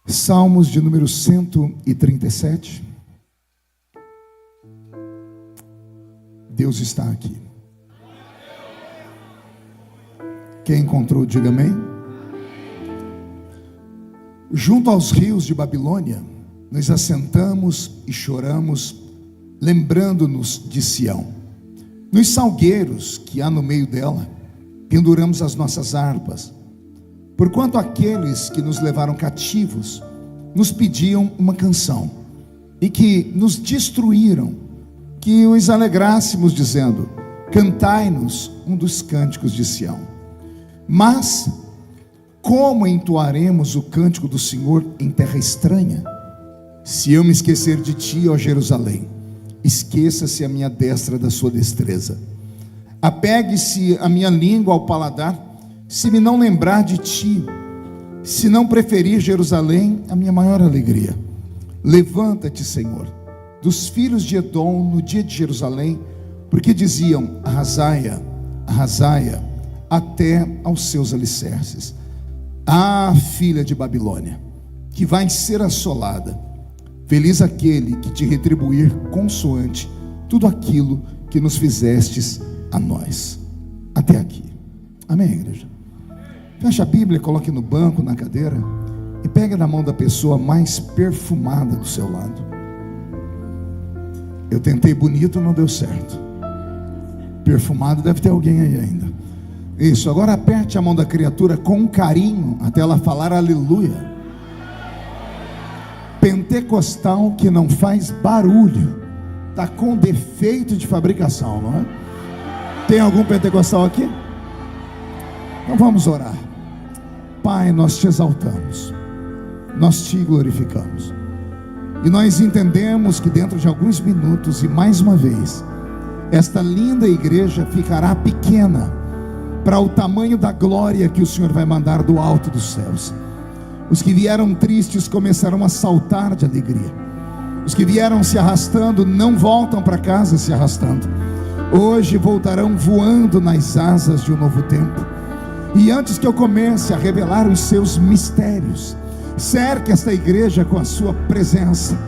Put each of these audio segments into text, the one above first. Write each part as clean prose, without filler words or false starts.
Salmos de número 137. Deus está aqui. Quem encontrou, diga amém. Junto aos rios de Babilônia, nos assentamos e choramos, lembrando-nos de Sião. Nos salgueiros que há no meio dela, penduramos as nossas harpas, porquanto aqueles que nos levaram cativos nos pediam uma canção, e que nos destruíram, que os alegrássemos, dizendo: cantai-nos um dos cânticos de Sião. Mas como entoaremos o cântico do Senhor em terra estranha? Se eu me esquecer de ti, ó Jerusalém, esqueça-se a minha destra da sua destreza. Apegue-se a minha língua ao paladar, se me não lembrar de ti, se não preferir Jerusalém, a minha maior alegria. Levanta-te, Senhor, dos filhos de Edom no dia de Jerusalém, porque diziam: arrasaia, arrasaia, até aos seus alicerces. Ah, filha de Babilônia, que vai ser assolada. Feliz aquele que te retribuir consoante tudo aquilo que nos fizestes a nós. Até aqui. Amém, igreja? Feche a Bíblia, coloque no banco, na cadeira, e pegue na mão da pessoa mais perfumada do seu lado. Eu tentei bonito, não deu certo. Perfumado deve ter alguém aí ainda. Isso, agora aperte a mão da criatura com carinho, até ela falar aleluia. Pentecostal que não faz barulho, está com defeito de fabricação, não é? Tem algum pentecostal aqui? Então vamos orar. Pai, nós te exaltamos, nós te glorificamos, e nós entendemos que dentro de alguns minutos, e mais uma vez, esta linda igreja ficará pequena para o tamanho da glória que o Senhor vai mandar do alto dos céus. Os que vieram tristes começarão a saltar de alegria. Os que vieram se arrastando não voltam para casa se arrastando. Hoje voltarão voando nas asas de um novo tempo. E antes que eu comece a revelar os seus mistérios, cerque esta igreja com a sua presença,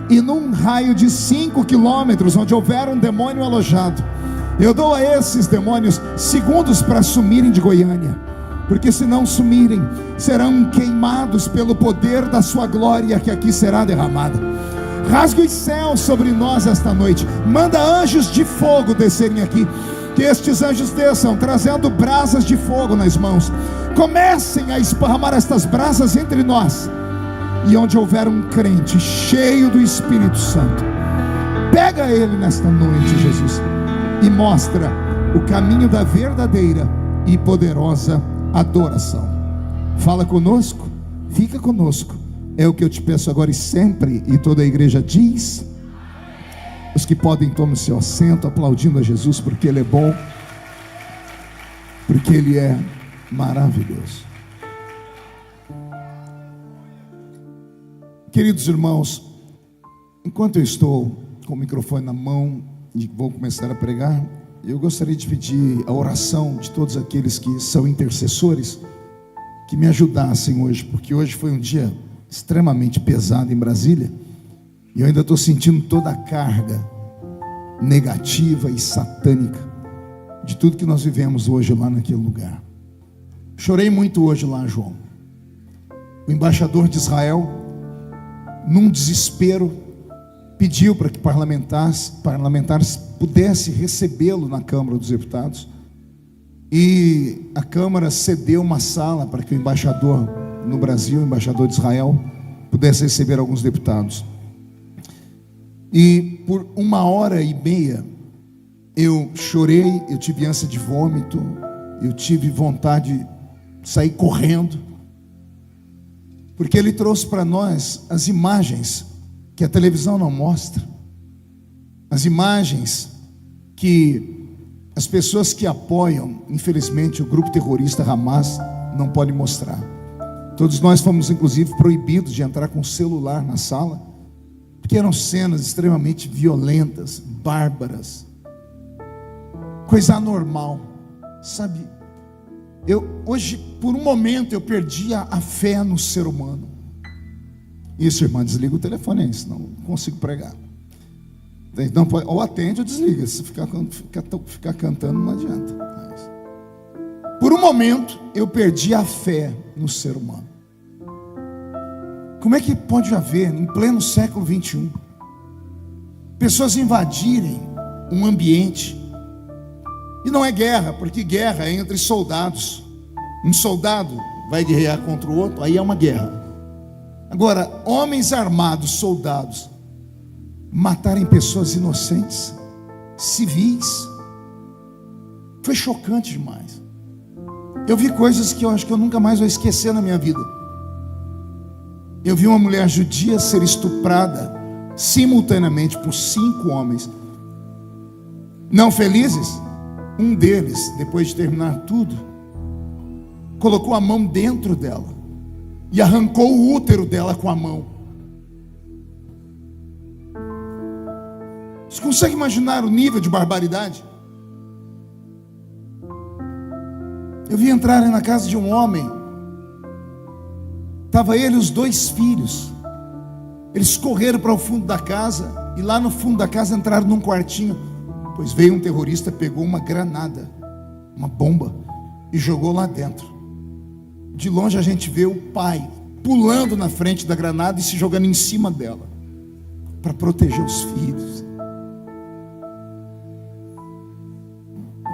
e num raio de 5 quilômetros, onde houver um demônio alojado, eu dou a esses demônios segundos para sumirem de Goiânia, porque se não sumirem, serão queimados pelo poder da sua glória que aqui será derramada. Rasgue os céus sobre nós esta noite, manda anjos de fogo descerem aqui, que estes anjos desçam trazendo brasas de fogo nas mãos, comecem a esparramar estas brasas entre nós, e onde houver um crente cheio do Espírito Santo, pega ele nesta noite, Jesus, e mostra o caminho da verdadeira e poderosa adoração. Fala conosco, fica conosco, é o que eu te peço agora e sempre. E toda a igreja diz: os que podem, tomem seu assento, aplaudindo a Jesus, porque Ele é bom, porque Ele é maravilhoso. Queridos irmãos, enquanto eu estou com o microfone na mão e vou começar a pregar, eu gostaria de pedir a oração de todos aqueles que são intercessores, que me ajudassem hoje, porque hoje foi um dia extremamente pesado em Brasília, e eu ainda estou sentindo toda a carga negativa e satânica de tudo que nós vivemos hoje lá naquele lugar. Chorei muito hoje lá, João. O embaixador de Israel, num desespero, pediu para que parlamentares pudessem recebê-lo na Câmara dos Deputados, e a Câmara cedeu uma sala para que o embaixador no Brasil, o embaixador de Israel, pudesse receber alguns deputados. E por 1h30 eu chorei, eu tive ânsia de vômito, eu tive vontade de sair correndo, porque ele trouxe para nós as imagens que a televisão não mostra, as imagens que as pessoas que apoiam, infelizmente, o grupo terrorista Hamas não podem mostrar. Todos nós fomos inclusive proibidos de entrar com celular na sala, porque eram cenas extremamente violentas, bárbaras, coisa anormal, sabe? Hoje, por um momento, eu perdi a fé no ser humano. Isso, irmã, desliga o telefone aí, senão não consigo pregar. Não pode, ou atende ou desliga. Se ficar cantando não adianta. Por um momento eu perdi a fé no ser humano. Como é que pode haver, em pleno século 21, pessoas invadirem um ambiente? E não é guerra, porque guerra é entre soldados. Um soldado vai guerrear contra o outro, aí é uma guerra. Agora, homens armados, soldados, matarem pessoas inocentes, civis, foi chocante demais. Eu vi coisas que eu acho que eu nunca mais vou esquecer na minha vida. Eu vi uma mulher judia ser estuprada simultaneamente por 5 homens. Não felizes? Um deles, depois de terminar tudo, colocou a mão dentro dela e arrancou o útero dela com a mão. Você consegue imaginar o nível de barbaridade? Eu vi entrarem na casa de um homem. Estava ele e os 2 filhos. Eles correram para o fundo da casa. E lá no fundo da casa entraram num quartinho. Pois veio um terrorista, pegou uma granada, uma bomba, e jogou lá dentro. De longe a gente vê o pai pulando na frente da granada e se jogando em cima dela, para proteger os filhos.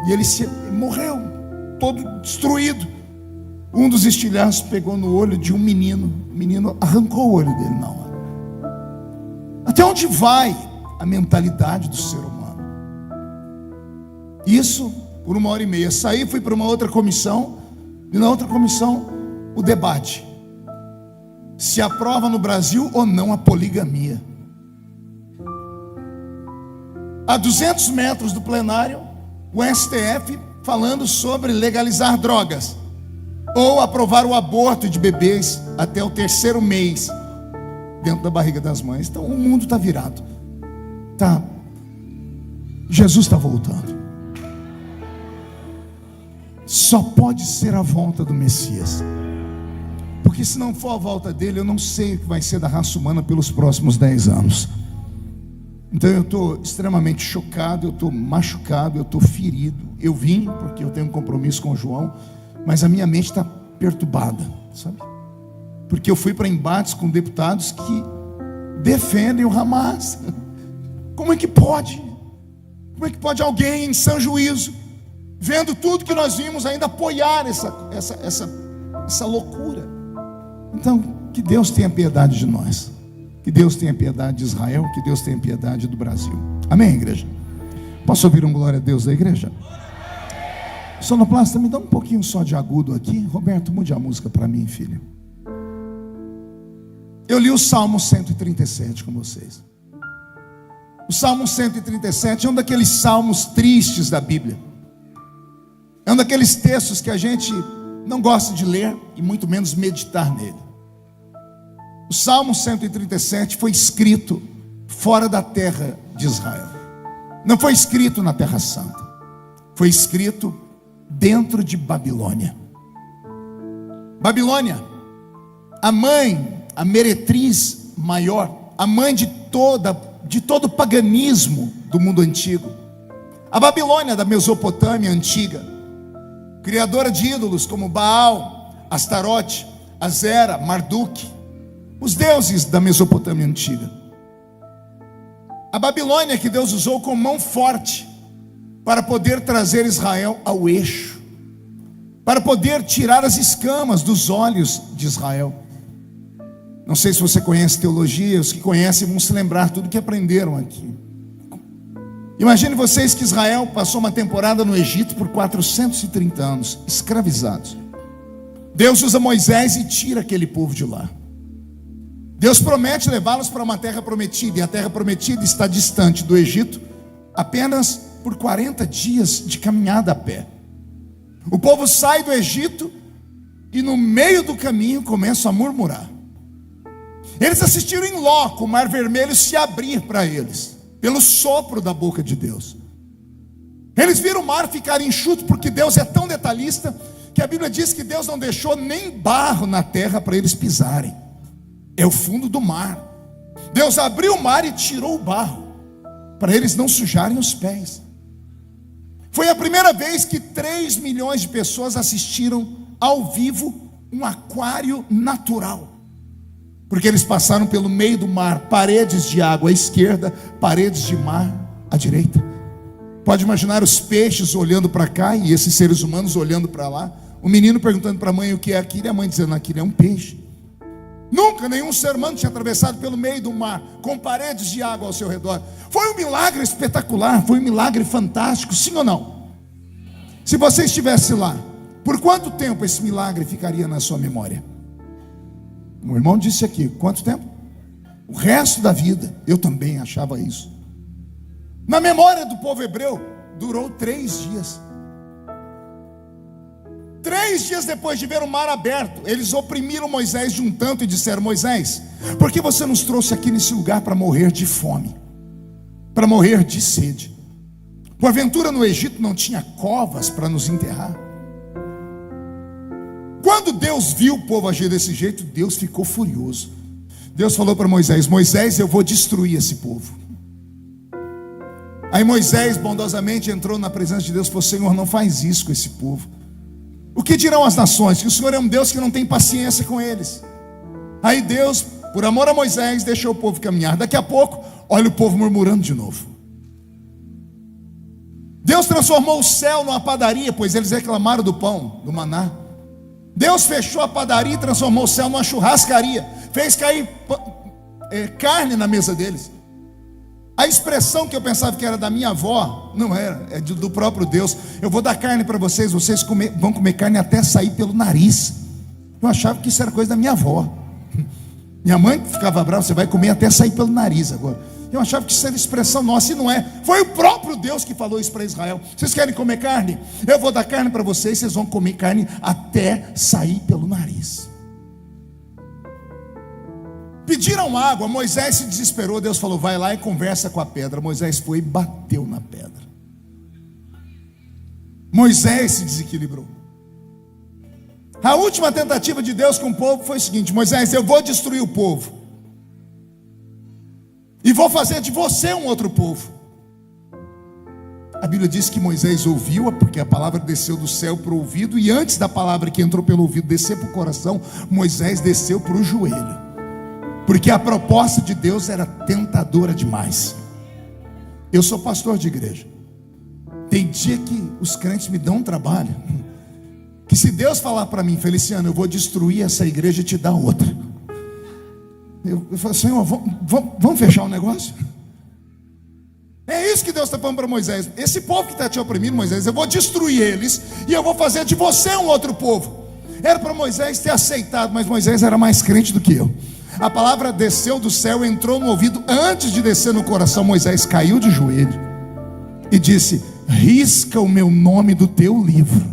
E ele morreu, todo destruído. Um dos estilhaços pegou no olho de um menino. O menino arrancou o olho dele na hora. Até onde vai a mentalidade do ser humano? Isso por 1h30. Saí, fui para uma outra comissão. E na outra comissão, o debate: se aprova no Brasil ou não a poligamia. A 200 metros do plenário, o STF falando sobre legalizar drogas, ou aprovar o aborto de bebês até o 3º mês dentro da barriga das mães. Então o mundo está virado. Jesus está voltando. Só pode ser a volta do Messias, porque se não for a volta dele, eu não sei o que vai ser da raça humana pelos próximos 10 anos. Então eu estou extremamente chocado, eu estou machucado, eu estou ferido. Eu vim porque eu tenho um compromisso com o João, mas a minha mente está perturbada, sabe? Porque eu fui para embates com deputados que defendem o Hamas. Como é que pode? Como é que pode alguém em sã juízo, vendo tudo que nós vimos, ainda apoiar essa loucura? Então, que Deus tenha piedade de nós. Que Deus tenha piedade de Israel, que Deus tenha piedade do Brasil. Amém, igreja? Posso ouvir um glória a Deus da igreja? Sonoplasta, me dá um pouquinho só de agudo aqui. Roberto, mude a música para mim, filho. Eu li o Salmo 137 com vocês. O Salmo 137 é um daqueles salmos tristes da Bíblia. É um daqueles textos que a gente não gosta de ler e muito menos meditar nele. O Salmo 137 foi escrito fora da terra de Israel. Não foi escrito na Terra Santa. Foi escrito dentro de Babilônia. Babilônia, a mãe, a meretriz maior, a mãe de todo o paganismo do mundo antigo. A Babilônia da Mesopotâmia antiga, criadora de ídolos como Baal, Astarote, Azera, Marduk, os deuses da Mesopotâmia antiga. A Babilônia que Deus usou com mão forte para poder trazer Israel ao eixo, para poder tirar as escamas dos olhos de Israel. Não sei se você conhece teologia, os que conhecem vão se lembrar tudo que aprenderam aqui. Imagine vocês que Israel passou uma temporada no Egito por 430 anos, escravizados. Deus usa Moisés e tira aquele povo de lá. Deus promete levá-los para uma terra prometida, e a terra prometida está distante do Egito apenas por 40 dias de caminhada a pé. O povo sai do Egito e no meio do caminho começam a murmurar. Eles assistiram em loco o Mar Vermelho se abrir para eles, pelo sopro da boca de Deus. Eles viram o mar ficar enxuto, porque Deus é tão detalhista que a Bíblia diz que Deus não deixou nem barro na terra para eles pisarem. é o fundo do mar. Deus abriu o mar e tirou o barro, para eles não sujarem os pés. Foi a primeira vez que 3 milhões de pessoas assistiram ao vivo um aquário natural, porque eles passaram pelo meio do mar, paredes de água à esquerda, paredes de mar à direita. Pode imaginar os peixes olhando para cá e esses seres humanos olhando para lá. O menino perguntando para a mãe o que é aquilo, e a mãe dizendo: aquilo é um peixe. Nunca nenhum ser humano tinha atravessado pelo meio do mar, com paredes de água ao seu redor. Foi um milagre espetacular, foi um milagre fantástico, sim ou não? Se você estivesse lá, por quanto tempo esse milagre ficaria na sua memória? O irmão disse aqui, quanto tempo? O resto da vida. Eu também achava isso. Na memória do povo hebreu, durou 3 dias. 3 dias depois de ver o mar aberto, eles oprimiram Moisés de um tanto e disseram: Moisés, por que você nos trouxe aqui nesse lugar para morrer de fome, para morrer de sede? Porventura no Egito não tinha covas para nos enterrar? Quando Deus viu o povo agir desse jeito, Deus ficou furioso. Deus falou para Moisés: Moisés, eu vou destruir esse povo. Aí Moisés bondosamente entrou na presença de Deus e falou: Senhor, não faz isso com esse povo. O que dirão as nações? Que o Senhor é um Deus que não tem paciência com eles. Aí Deus, por amor a Moisés, deixou o povo caminhar. Daqui a pouco, olha o povo murmurando de novo. Deus transformou o céu numa padaria, pois eles reclamaram do pão, do maná. Deus fechou a padaria e transformou o céu numa churrascaria. Fez cair carne na mesa deles. A expressão que eu pensava que era da minha avó, não era, é do próprio Deus. Eu vou dar carne para vocês, vão comer carne até sair pelo nariz. Eu achava que isso era coisa da minha avó. Minha mãe ficava brava: você vai comer até sair pelo nariz agora. Eu achava que isso era expressão nossa, e não é. Foi o próprio Deus que falou isso para Israel. Vocês querem comer carne? Eu vou dar carne para vocês, vocês vão comer carne até sair pelo nariz. Pediram água, Moisés se desesperou. Deus falou: vai lá e conversa com a pedra. Moisés foi e bateu na pedra. Moisés se desequilibrou. A última tentativa de Deus com o povo foi o seguinte: Moisés, eu vou destruir o povo e vou fazer de você um outro povo. A Bíblia diz que Moisés ouviu, porque a palavra desceu do céu para o ouvido, e antes da palavra que entrou pelo ouvido descer para o coração, Moisés desceu para o joelho, porque a proposta de Deus era tentadora demais. Eu sou pastor de igreja. Tem dia que os crentes me dão um trabalho, que se Deus falar para mim: Feliciano, eu vou destruir essa igreja e te dar outra, eu falo: Senhor, vamos fechar o negócio? É isso que Deus está falando para Moisés: esse povo que está te oprimindo, Moisés, eu vou destruir eles e eu vou fazer de você um outro povo. Era para Moisés ter aceitado, mas Moisés era mais crente do que eu. A palavra desceu do céu, entrou no ouvido. Antes de descer no coração, Moisés caiu de joelho e disse: risca o meu nome do teu livro.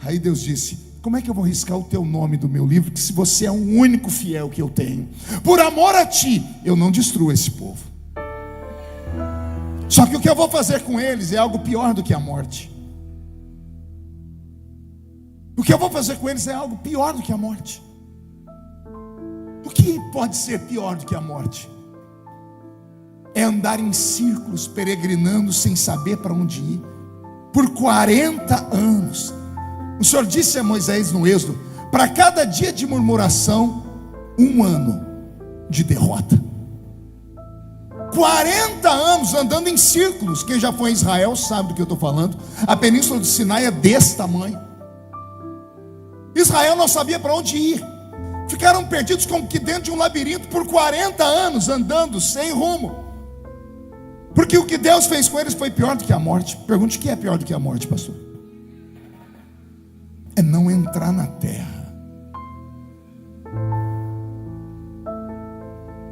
Aí Deus disse: como é que eu vou riscar o teu nome do meu livro, que se você é o único fiel que eu tenho? Por amor a ti, eu não destruo esse povo. Só que o que eu vou fazer com eles é algo pior do que a morte. O que eu vou fazer com eles é algo pior do que a morte. O que pode ser pior do que a morte? É andar em círculos, peregrinando sem saber para onde ir, por 40 anos. O Senhor disse a Moisés no Êxodo: para cada dia de murmuração, 1 ano de derrota. 40 anos andando em círculos. Quem já foi em Israel sabe do que eu estou falando. A península do Sinai é desse tamanho. Israel não sabia para onde ir. Ficaram perdidos como que dentro de um labirinto por 40 anos, andando sem rumo. Porque o que Deus fez com eles foi pior do que a morte. Pergunte: o que é pior do que a morte, pastor? É não entrar na terra.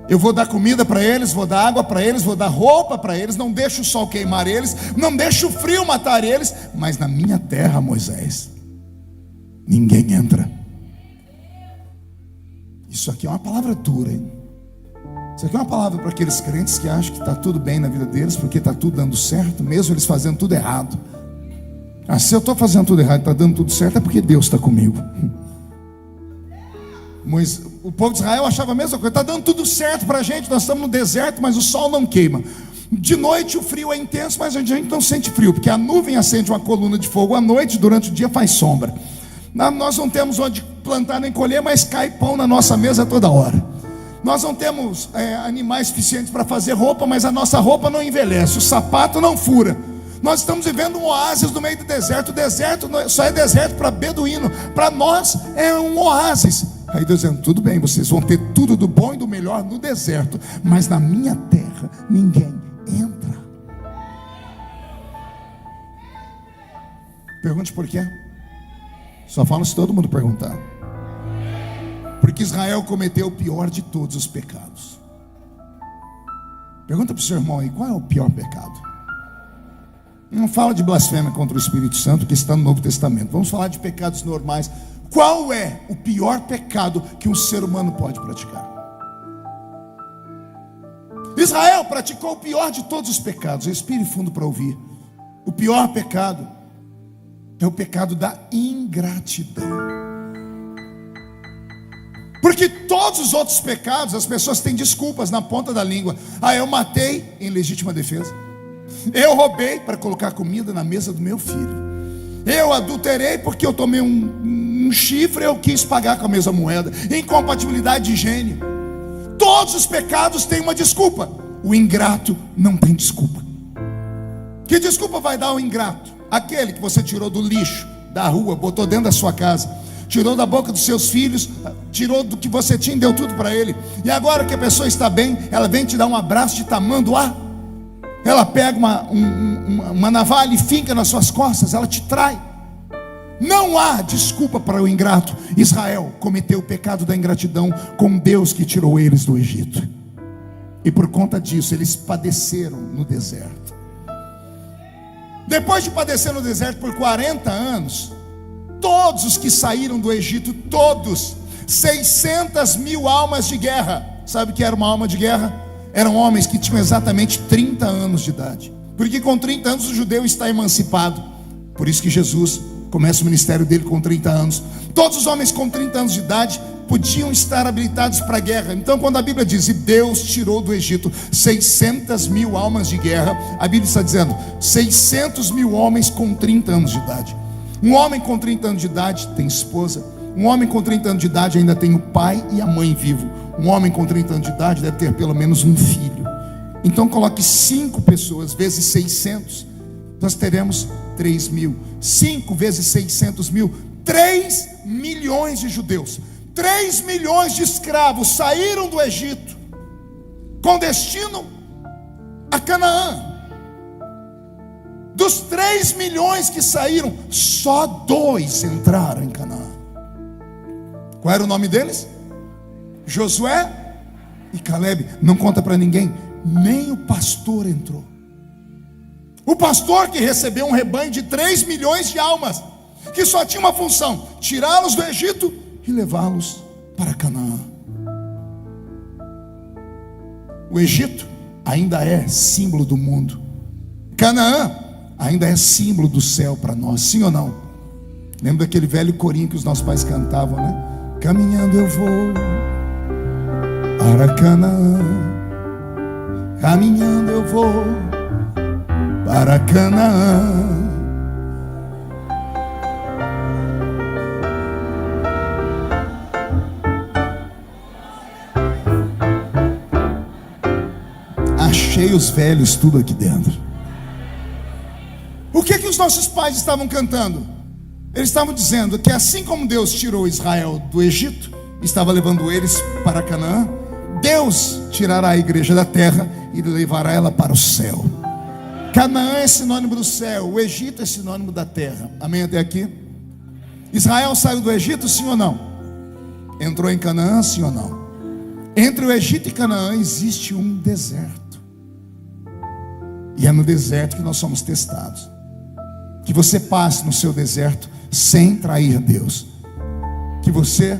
Eu vou dar comida para eles, vou dar água para eles, vou dar roupa para eles, não deixo o sol queimar eles, não deixo o frio matar eles, mas na minha terra, Moisés, ninguém entra. Isso aqui é uma palavra dura, hein? Isso aqui é uma palavra para aqueles crentes que acham que está tudo bem na vida deles, porque está tudo dando certo, mesmo eles fazendo tudo errado. Se eu estou fazendo tudo errado e está dando tudo certo, é porque Deus está comigo. O povo de Israel achava a mesma coisa. Está dando tudo certo para a gente, nós estamos no deserto, mas o sol não queima. De noite o frio é intenso, mas a gente não sente frio, porque a nuvem acende uma coluna de fogo à noite, durante o dia faz sombra. Nós não temos onde plantar nem colher, mas cai pão na nossa mesa toda hora. Nós não temos animais suficientes para fazer roupa, mas a nossa roupa não envelhece, o sapato não fura. Nós estamos vivendo um oásis no meio do deserto. O deserto só é deserto para beduíno, para nós é um oásis. Aí Deus dizendo, tudo bem, vocês vão ter tudo do bom e do melhor no deserto, mas na minha terra ninguém entra. Pergunte por quê? Só falo se todo mundo perguntar. Porque Israel cometeu o pior de todos os pecados. Pergunta para o seu irmão aí, qual é o pior pecado? Não fala de blasfêmia contra o Espírito Santo, que está no Novo Testamento. Vamos falar de pecados normais. Qual é o pior pecado que um ser humano pode praticar? Israel praticou o pior de todos os pecados. Respire fundo para ouvir. O pior pecado é o pecado da ingratidão. Porque todos os outros pecados, as pessoas têm desculpas na ponta da língua. Eu matei em legítima defesa. Eu roubei para colocar comida na mesa do meu filho. Eu adulterei porque eu tomei um chifre, eu quis pagar com a mesma moeda. Incompatibilidade de gênio. Todos os pecados têm uma desculpa. O ingrato não tem desculpa. Que desculpa vai dar o ingrato? Aquele que você tirou do lixo, da rua, botou dentro da sua casa, tirou da boca dos seus filhos, tirou do que você tinha e deu tudo para ele. E agora que a pessoa está bem, ela vem te dar um abraço de tamanduá. Ela pega uma navalha e finca nas suas costas, ela te trai. Não há desculpa para o ingrato. Israel cometeu o pecado da ingratidão com Deus que tirou eles do Egito. E por conta disso eles padeceram no deserto. Depois de padecer no deserto por 40 anos, todos os que saíram do Egito, todos, 600 mil almas de guerra. Sabe o que era uma alma de guerra? Eram homens que tinham exatamente 30 anos de idade. Porque com 30 anos o judeu está emancipado. Por isso que Jesus começa o ministério dele com 30 anos. Todos os homens com 30 anos de idade podiam estar habilitados para a guerra. Então quando a Bíblia diz, e Deus tirou do Egito 600 mil almas de guerra, a Bíblia está dizendo 600 mil homens com 30 anos de idade. Um homem com 30 anos de idade tem esposa. Um homem com 30 anos de idade ainda tem o pai e a mãe vivo. Um homem com 30 anos de idade deve ter pelo menos um filho. Então coloque 5 pessoas vezes 600, nós teremos 3 mil. 5 vezes 600 mil, 3 milhões de judeus. 3 milhões de escravos saíram do Egito com destino a Canaã. Dos 3 milhões que saíram, só 2 entraram em Canaã. Qual era o nome deles? Josué e Calebe. Não conta para ninguém. Nem o pastor entrou. O pastor que recebeu um rebanho de 3 milhões de almas, que só tinha uma função: tirá-los do Egito e levá-los para Canaã. O Egito ainda é símbolo do mundo. Canaã ainda é símbolo do céu para nós, sim ou não? Lembra daquele velho corinho que os nossos pais cantavam, né? Caminhando eu vou para Canaã, caminhando eu vou para Canaã. Achei os velhos tudo aqui dentro. O que os nossos pais estavam cantando? Eles estavam dizendo que assim como Deus tirou Israel do Egito, estava levando eles para Canaã, Deus tirará a igreja da terra e levará ela para o céu. Canaã é sinônimo do céu, o Egito é sinônimo da terra. Amém até aqui? Israel saiu do Egito, sim ou não? Entrou em Canaã, sim ou não? Entre o Egito e Canaã existe um deserto. E é no deserto que nós somos testados. Que você passe no seu deserto sem trair Deus. Que você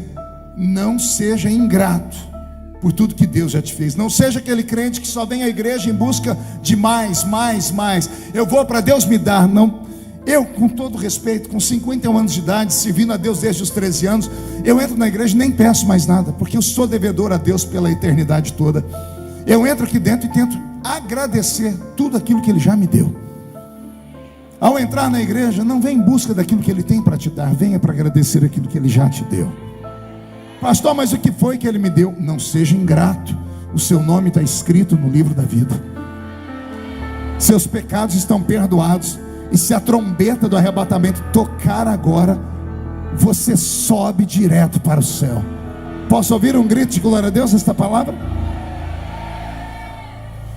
não seja ingrato por tudo que Deus já te fez. Não seja aquele crente que só vem à igreja em busca de mais. Eu vou para Deus me dar. Não, Eu, com todo respeito, com 51 anos de idade, servindo a Deus desde os 13 anos, eu entro na igreja e nem peço mais nada, porque eu sou devedor a Deus pela eternidade toda. Eu entro aqui dentro e tento agradecer tudo aquilo que Ele já me deu. Ao entrar na igreja, não vem em busca daquilo que Ele tem para te dar, venha para agradecer aquilo que Ele já te deu. Pastor, mas o que foi que Ele me deu? Não seja ingrato, o seu nome está escrito no livro da vida. Seus pecados estão perdoados. E se a trombeta do arrebatamento tocar agora, você sobe direto para o céu. Posso ouvir um grito de glória a Deus nesta palavra?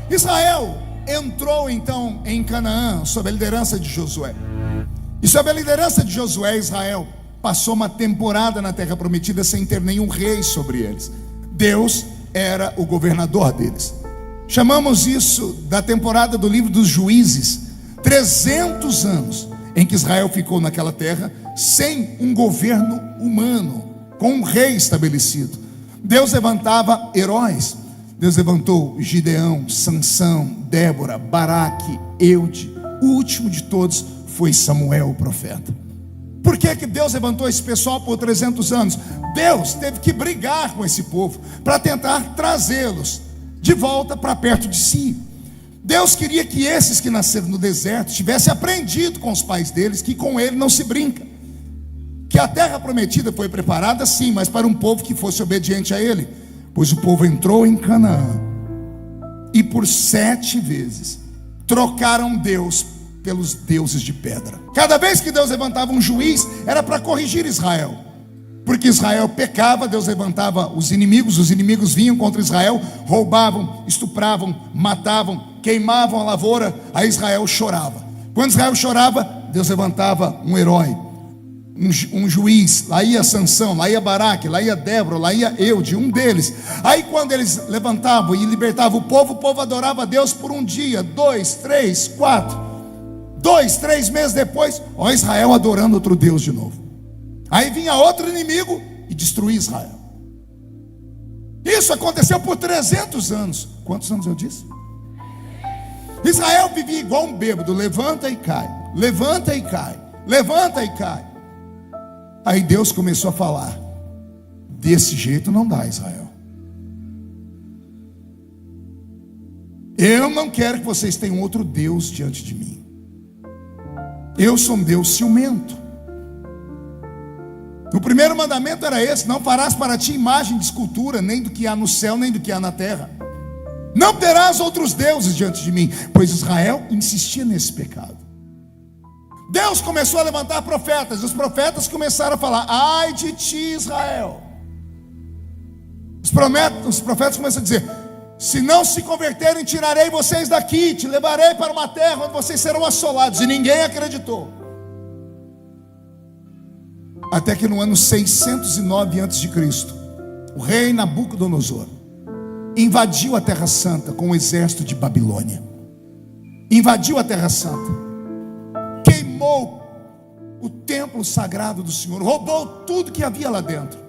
Israel entrou então em Canaã sob a liderança de Josué. E sob a liderança de Josué, Israel passou uma temporada na terra prometida sem ter nenhum rei sobre eles. Deus era o governador deles. Chamamos isso da temporada do livro dos Juízes. 300 anos em que Israel ficou naquela terra sem um governo humano, com um rei estabelecido. Deus levantava heróis. Deus levantou Gideão, Sansão, Débora, Baraque, Eude. O último de todos foi Samuel, o profeta. Por que Deus levantou esse pessoal por 300 anos? Deus teve que brigar com esse povo para tentar trazê-los de volta para perto de si. Deus queria que esses que nasceram no deserto tivessem aprendido com os pais deles que com Ele não se brinca, que a terra prometida foi preparada sim, mas para um povo que fosse obediente a Ele. Pois o povo entrou em Canaã e por 7 vezes trocaram Deus pelos deuses de pedra. Cada vez que Deus levantava um juiz, era para corrigir Israel, porque Israel pecava. Deus levantava os inimigos vinham contra Israel, roubavam, estupravam, matavam, queimavam a lavoura. Aí Israel chorava. Quando Israel chorava, Deus levantava um herói, um juiz. Lá ia Sansão, lá ia Baraque, lá ia Débora, lá ia Eude, um deles. Aí quando eles levantavam e libertavam o povo adorava a Deus por um dia, 2, 3, 4, 2, 3 meses depois, ó, Israel adorando outro Deus de novo. Aí vinha outro inimigo e destruía Israel. Isso aconteceu por 300 anos. Quantos anos eu disse? Israel vivia igual um bêbado, levanta e cai, levanta e cai, levanta e cai. Aí Deus começou a falar: desse jeito não dá, Israel. Eu não quero que vocês tenham outro Deus diante de mim. Eu sou um Deus ciumento. O primeiro mandamento era esse: não farás para ti imagem de escultura, nem do que há no céu, nem do que há na terra. Não terás outros deuses diante de mim. Pois Israel insistia nesse pecado. Deus começou a levantar profetas. Os profetas começaram a falar: ai de ti, Israel. Os profetas começam a dizer: se não se converterem, tirarei vocês daqui, te levarei para uma terra onde vocês serão assolados. E ninguém acreditou. Até que no ano 609 a.C., o rei Nabucodonosor invadiu a Terra Santa com o exército de Babilônia. Invadiu a Terra Santa, queimou o templo sagrado do Senhor, roubou tudo que havia lá dentro,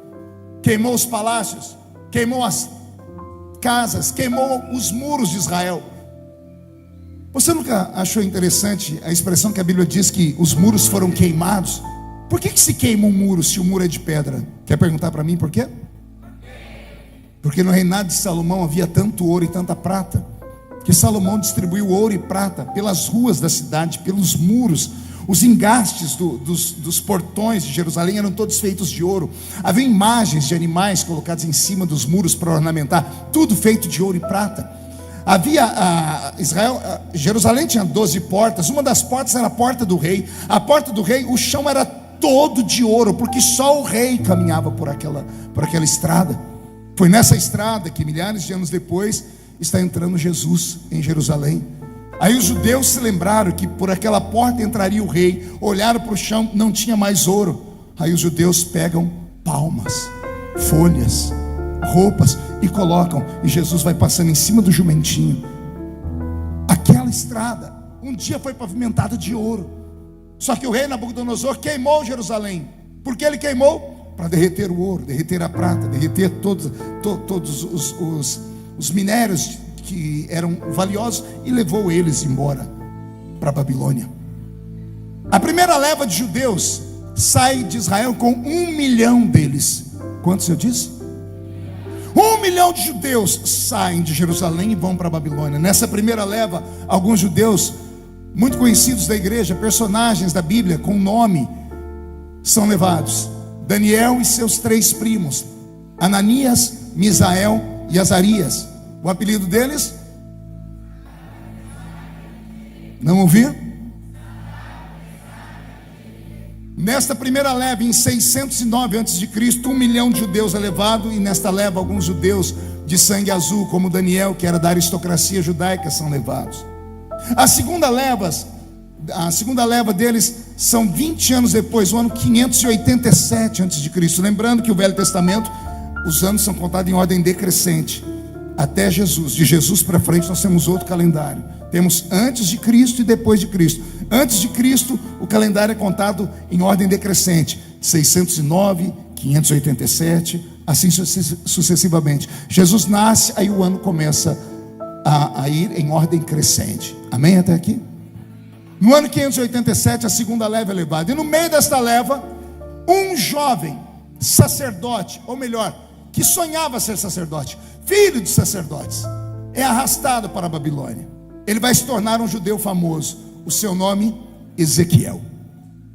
queimou os palácios, queimou as casas, queimou os muros de Israel. Você nunca achou interessante a expressão que a Bíblia diz que os muros foram queimados? Por que se queima um muro se o muro é de pedra? Quer perguntar para mim por quê? Porque no reinado de Salomão havia tanto ouro e tanta prata, que Salomão distribuiu ouro e prata pelas ruas da cidade, pelos muros. Os engastes dos portões de Jerusalém eram todos feitos de ouro. Havia imagens de animais colocadas em cima dos muros para ornamentar, tudo feito de ouro e prata. Jerusalém tinha 12 portas. Uma das portas era a porta do rei. A porta do rei, o chão era todo de ouro, porque só o rei caminhava por aquela estrada. Foi nessa estrada que milhares de anos depois está entrando Jesus em Jerusalém. Aí os judeus se lembraram que por aquela porta entraria o rei. Olharam para o chão, não tinha mais ouro. Aí os judeus pegam palmas, folhas, roupas e colocam, e Jesus vai passando em cima do jumentinho. Aquela estrada um dia foi pavimentada de ouro. Só que o rei Nabucodonosor queimou Jerusalém. Por que ele queimou? Para derreter o ouro, derreter a prata, derreter todos os minérios que eram valiosos, e levou eles embora para a Babilônia. A primeira leva de judeus sai de Israel com 1 milhão deles. Quantos eu disse? 1 milhão de judeus saem de Jerusalém e vão para a Babilônia. Nessa primeira leva, alguns judeus muito conhecidos da igreja, personagens da Bíblia com nome, são levados. Daniel e seus 3 primos, Ananias, Misael e Azarias. O apelido deles? Não ouvi? Nesta primeira leva, em 609 a.C., 1 milhão de judeus é levado. E nesta leva, alguns judeus de sangue azul, como Daniel, que era da aristocracia judaica, são levados. A segunda leva deles são 20 anos depois, o ano 587 a.C. Lembrando que o Velho Testamento, os anos são contados em ordem decrescente, até Jesus. De Jesus para frente nós temos outro calendário. Temos antes de Cristo e depois de Cristo. Antes de Cristo, o calendário é contado em ordem decrescente, 609, 587, assim sucessivamente. Jesus nasce, aí o ano começa a ir em ordem crescente. Amém até aqui? No ano 587, a segunda leva é levada. E no meio desta leva, um jovem sacerdote, ou melhor, que sonhava ser sacerdote, filho de sacerdotes, é arrastado para a Babilônia. Ele vai se tornar um judeu famoso. O seu nome, Ezequiel.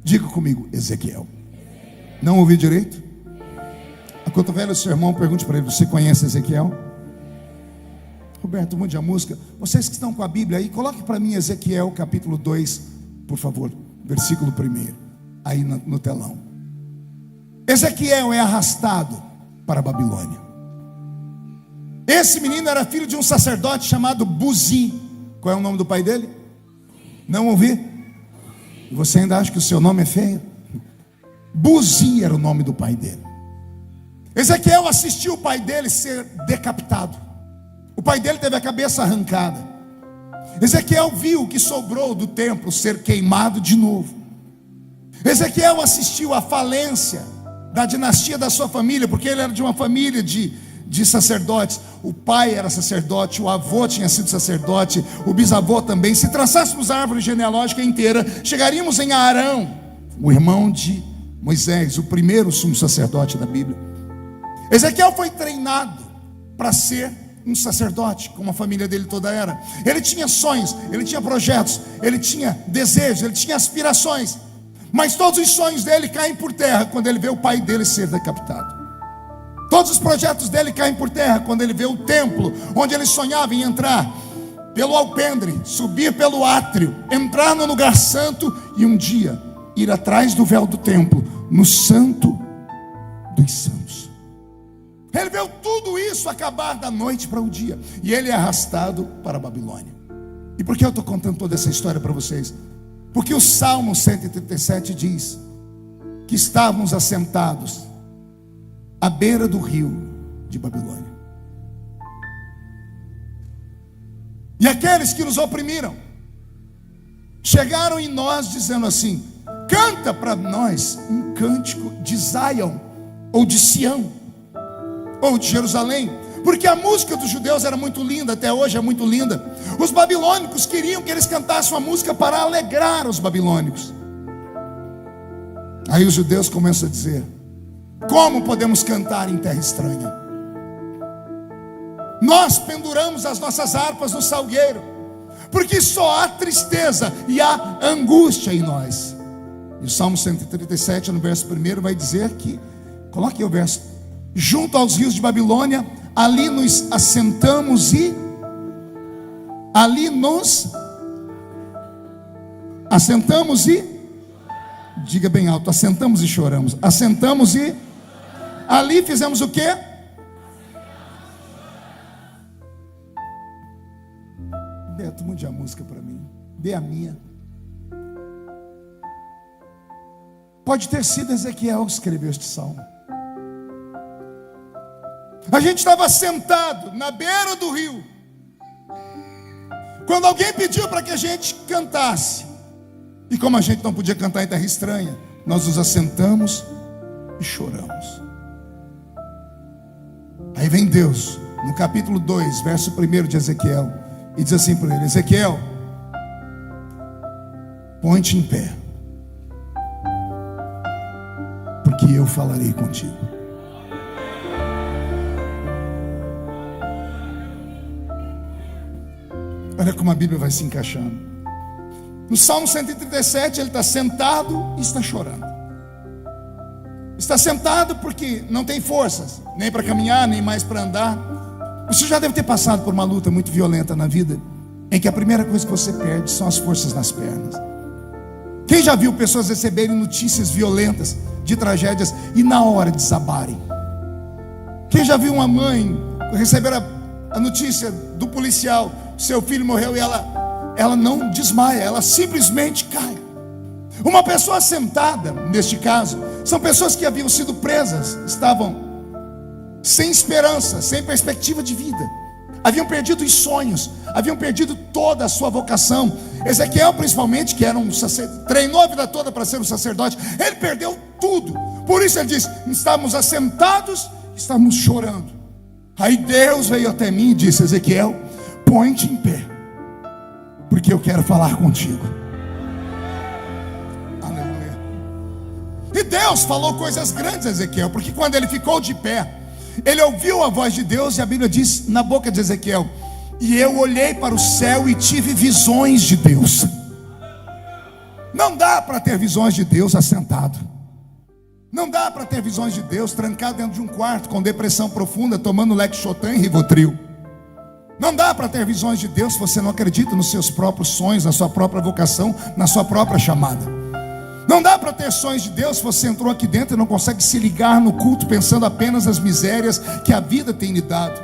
Diga comigo, Ezequiel. Não ouvi direito? Enquanto o seu irmão, pergunte para ele: você conhece Ezequiel? Roberto, mude a música. Vocês que estão com a Bíblia aí, coloque para mim Ezequiel capítulo 2, por favor, versículo 1, aí no telão. Ezequiel é arrastado para a Babilônia. Esse menino era filho de um sacerdote chamado Buzi. Qual é o nome do pai dele? Não ouvi? Você ainda acha que o seu nome é feio? Buzi era o nome do pai dele. Ezequiel assistiu o pai dele ser decapitado. O pai dele teve a cabeça arrancada. Ezequiel viu o que sobrou do templo ser queimado de novo. Ezequiel assistiu à falência da dinastia da sua família, porque ele era de uma família de sacerdotes. O pai era sacerdote, o avô tinha sido sacerdote, o bisavô também. Se traçássemos a árvore genealógica inteira, chegaríamos em Arão, o irmão de Moisés, o primeiro sumo sacerdote da Bíblia. Ezequiel foi treinado para ser um sacerdote, como a família dele toda era. Ele tinha sonhos, ele tinha projetos, ele tinha desejos, ele tinha aspirações, mas todos os sonhos dele caem por terra quando ele vê o pai dele ser decapitado. Todos os projetos dele caem por terra quando ele vê o templo, onde ele sonhava em entrar pelo alpendre, subir pelo átrio, entrar no lugar santo e um dia ir atrás do véu do templo, no santo dos santos. Ele viu tudo isso acabar da noite para o dia, e ele é arrastado para a Babilônia. E por que eu estou contando toda essa história para vocês? Porque o Salmo 137 diz que estávamos assentados à beira do rio de Babilônia, e aqueles que nos oprimiram chegaram em nós dizendo assim: canta para nós um cântico de Zion, ou de Sião, ou de Jerusalém, porque a música dos judeus era muito linda, até hoje é muito linda. Os babilônicos queriam que eles cantassem uma música para alegrar os babilônicos. Aí os judeus começam a dizer: como podemos cantar em terra estranha? Nós penduramos as nossas harpas no salgueiro, porque só há tristeza e há angústia em nós. E o Salmo 137, no verso 1, vai dizer que, coloque aí o verso: junto aos rios de Babilônia, ali nos assentamos e diga bem alto: assentamos e choramos. Assentamos e ali fizemos o quê? Beto, mude a música para mim. Dê a minha. Pode ter sido Ezequiel que escreveu este salmo. A gente estava sentado na beira do rio, quando alguém pediu para que a gente cantasse. E como a gente não podia cantar em terra estranha, nós nos assentamos e choramos. Aí vem Deus, no capítulo 2, verso 1 de Ezequiel, e diz assim para ele: Ezequiel, põe-te em pé. eu falarei contigo. Olha como a Bíblia vai se encaixando. No Salmo 137, ele está sentado e está chorando. Está sentado porque não tem forças, nem para caminhar, nem mais para andar. Você já deve ter passado por uma luta muito violenta na vida, em que a primeira coisa que você perde são as forças nas pernas. Quem já viu pessoas receberem notícias violentas de tragédias e na hora desabarem? Quem já viu uma mãe receber a notícia do policial, seu filho morreu, e ela não desmaia, ela simplesmente cai? Uma pessoa sentada, neste caso, são pessoas que haviam sido presas, estavam sem esperança, sem perspectiva de vida, haviam perdido os sonhos, haviam perdido toda a sua vocação. Ezequiel, principalmente, que era um sacerdote, treinou a vida toda para ser um sacerdote, ele perdeu tudo. Por isso ele diz: estávamos assentados, estávamos chorando. Aí Deus veio até mim e disse: Ezequiel, põe-te em pé, porque eu quero falar contigo. Aleluia. E Deus falou coisas grandes a Ezequiel, porque quando ele ficou de pé, ele ouviu a voz de Deus, e a Bíblia diz na boca de Ezequiel: e eu olhei para o céu e tive visões de Deus. Não dá para ter visões de Deus assentado. Não dá para ter visões de Deus trancado dentro de um quarto com depressão profunda, tomando Lexotan e Rivotril. Não dá para ter visões de Deus se você não acredita nos seus próprios sonhos, na sua própria vocação, na sua própria chamada. Não dá para ter sonhos de Deus se você entrou aqui dentro e não consegue se ligar no culto pensando apenas nas misérias que a vida tem lhe dado.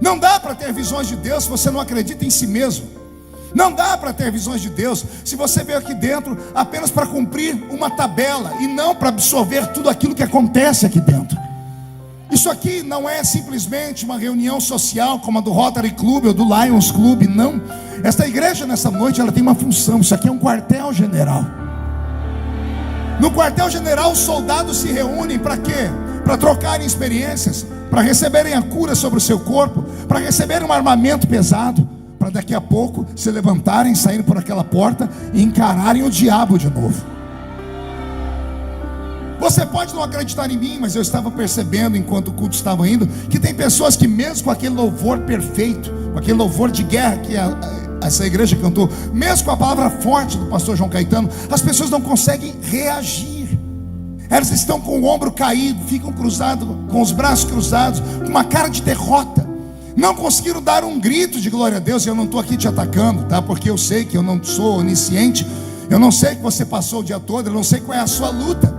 Não dá para ter visões de Deus se você não acredita em si mesmo. Não dá para ter visões de Deus se você veio aqui dentro apenas para cumprir uma tabela e não para absorver tudo aquilo que acontece aqui dentro. Isso aqui não é simplesmente uma reunião social como a do Rotary Club ou do Lions Club, não. Esta igreja nessa noite, ela tem uma função. Isso aqui é um quartel-general. No quartel-general, os soldados se reúnem para quê? Para trocarem experiências, para receberem a cura sobre o seu corpo, para receberem um armamento pesado, para daqui a pouco se levantarem, saírem por aquela porta e encararem o diabo de novo. Você pode não acreditar em mim, mas eu estava percebendo enquanto o culto estava indo, que tem pessoas que mesmo com aquele louvor perfeito, com aquele louvor de guerra que essa igreja cantou, mesmo com a palavra forte do pastor João Caetano, as pessoas não conseguem reagir. Elas estão com o ombro caído, ficam cruzados, com os braços cruzados, com uma cara de derrota. Não conseguiram dar um grito de glória a Deus. E eu não estou aqui te atacando, tá? Porque eu sei que eu não sou onisciente, eu não sei que você passou o dia todo, eu não sei qual é a sua luta.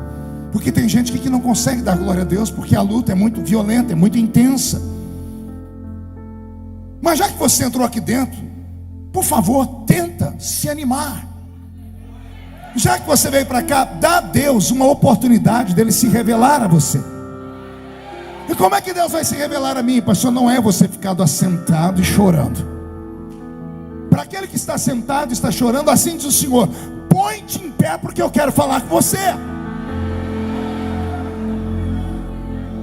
Porque tem gente aqui que não consegue dar glória a Deus, porque a luta é muito violenta, é muito intensa. Mas já que você entrou aqui dentro, por favor, tenta se animar. Já que você veio para cá, dá a Deus uma oportunidade dele se revelar a você. E como é que Deus vai se revelar a mim, pastor? Não é você ficado assentado e chorando. Para aquele que está sentado e está chorando, assim diz o Senhor: põe-te em pé, porque eu quero falar com você.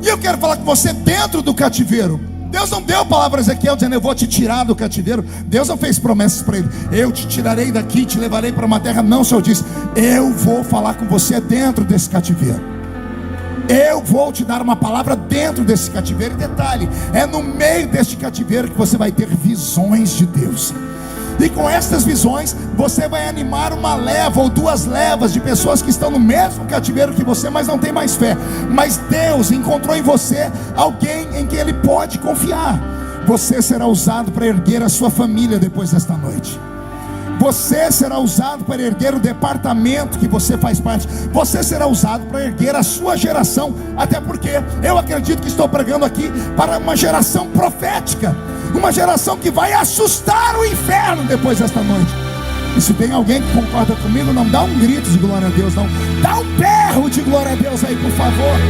E eu quero falar com você dentro do cativeiro. Deus não deu palavra a Ezequiel dizendo: eu vou te tirar do cativeiro. Deus não fez promessas para ele: eu te tirarei daqui, te levarei para uma terra. Não, o Senhor disse: eu vou falar com você dentro desse cativeiro. Eu vou te dar uma palavra dentro desse cativeiro. E detalhe, é no meio deste cativeiro que você vai ter visões de Deus. E com estas visões, você vai animar uma leva ou duas levas de pessoas que estão no mesmo cativeiro que você, mas não tem mais fé. Mas Deus encontrou em você alguém em quem Ele pode confiar. Você será usado para erguer a sua família depois desta noite. Você será usado para erguer o departamento que você faz parte. Você será usado para erguer a sua geração. Até porque eu acredito que estou pregando aqui para uma geração profética, uma geração que vai assustar o inferno depois desta noite. E se tem alguém que concorda comigo, não dá um grito de glória a Deus, não. Dá um berro de glória a Deus aí, por favor.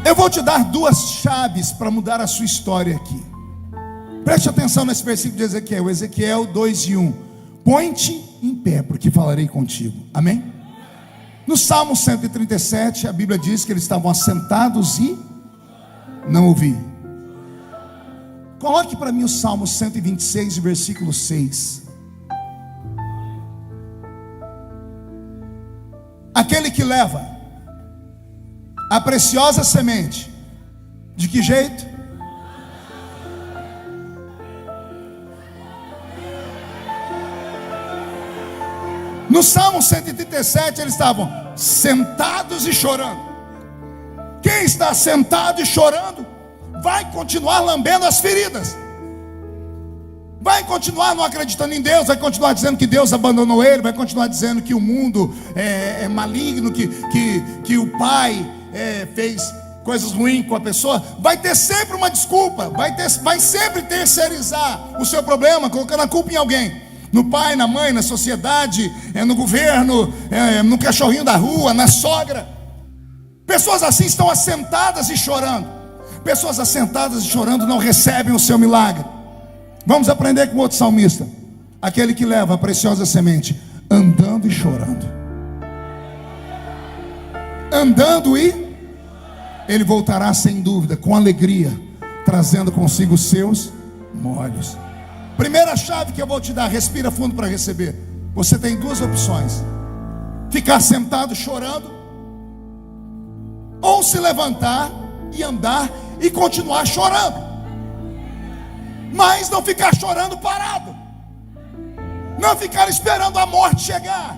Eu vou te dar duas chaves para mudar a sua história aqui. Preste atenção nesse versículo de Ezequiel. Ezequiel 2:1. Põe-te em pé, porque falarei contigo. Amém? No Salmo 137, a Bíblia diz que eles estavam assentados e não ouvi. Coloque para mim o Salmo 126, versículo 6. Aquele que leva a preciosa semente, de que jeito? No Salmo 137 eles estavam sentados e chorando. Quem está sentado e chorando vai continuar lambendo as feridas, vai continuar não acreditando em Deus, vai continuar dizendo que Deus abandonou ele, vai continuar dizendo que o mundo é maligno, que o pai fez coisas ruins com a pessoa. Vai ter sempre uma desculpa, vai sempre terceirizar o seu problema, colocando a culpa em alguém, no pai, na mãe, na sociedade, no governo, no cachorrinho da rua, na sogra. Pessoas assim estão assentadas e chorando. Pessoas assentadas e chorando não recebem o seu milagre. Vamos aprender com outro salmista, aquele que leva a preciosa semente, andando e chorando. Andando e ele voltará sem dúvida, com alegria, trazendo consigo os seus molhos. Primeira chave que eu vou te dar, respira fundo para receber. Você tem duas opções: ficar sentado chorando, ou se levantar e andar e continuar chorando, mas não ficar chorando parado, não ficar esperando a morte chegar,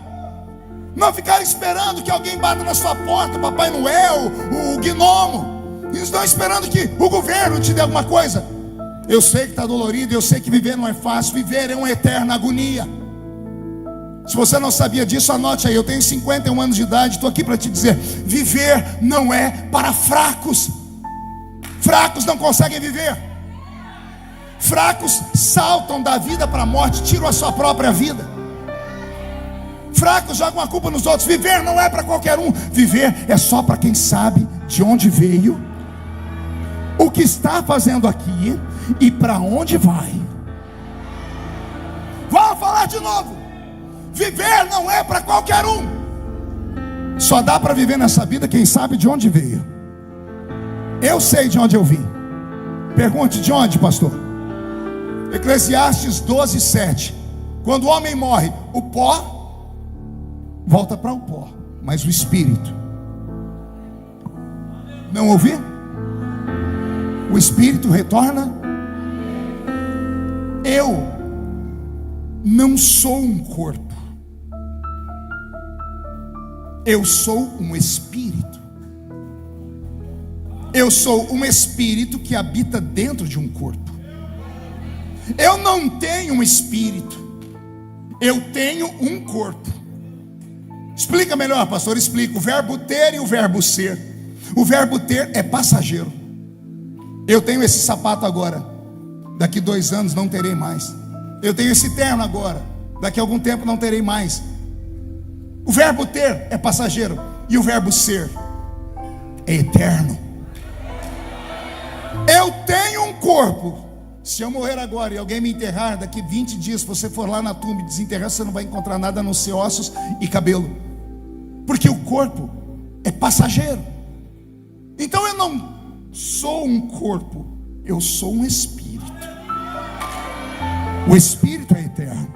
não ficar esperando que alguém bata na sua porta, o Papai Noel, o gnomo, eles estão esperando que o governo te dê alguma coisa. Eu sei que está dolorido, eu sei que viver não é fácil, viver é uma eterna agonia. Se você não sabia disso, anote aí. Eu tenho 51 anos de idade, estou aqui para te dizer: viver não é para fracos. Fracos não conseguem viver. Fracos saltam da vida para a morte, tiram a sua própria vida. Fracos jogam a culpa nos outros. Viver não é para qualquer um. Viver é só para quem sabe de onde veio, o que está fazendo aqui e para onde vai. Vamos falar de novo. Viver não é para qualquer um. Só dá para viver nessa vida quem sabe de onde veio. Eu sei de onde eu vim. Pergunte: de onde, pastor? Eclesiastes 12, 7. Quando o homem morre, o pó volta para o pó, mas o espírito, não ouvi? O espírito retorna. Eu não sou um corpo, eu sou um espírito. Eu sou um espírito que habita dentro de um corpo. Eu não tenho um espírito, eu tenho um corpo. Explica melhor, pastor. Explica. O verbo ter e o verbo ser. O verbo ter é passageiro. Eu tenho esse sapato agora, daqui 2 anos não terei mais. Eu tenho esse terno agora, daqui a algum tempo não terei mais. O verbo ter é passageiro, e o verbo ser é eterno. Eu tenho um corpo. Se eu morrer agora e alguém me enterrar, daqui 20 dias, se você for lá na tumba e desenterrar, você não vai encontrar nada a não ser ossos e cabelo, porque o corpo é passageiro. Então eu não sou um corpo, eu sou um espírito. O espírito é eterno.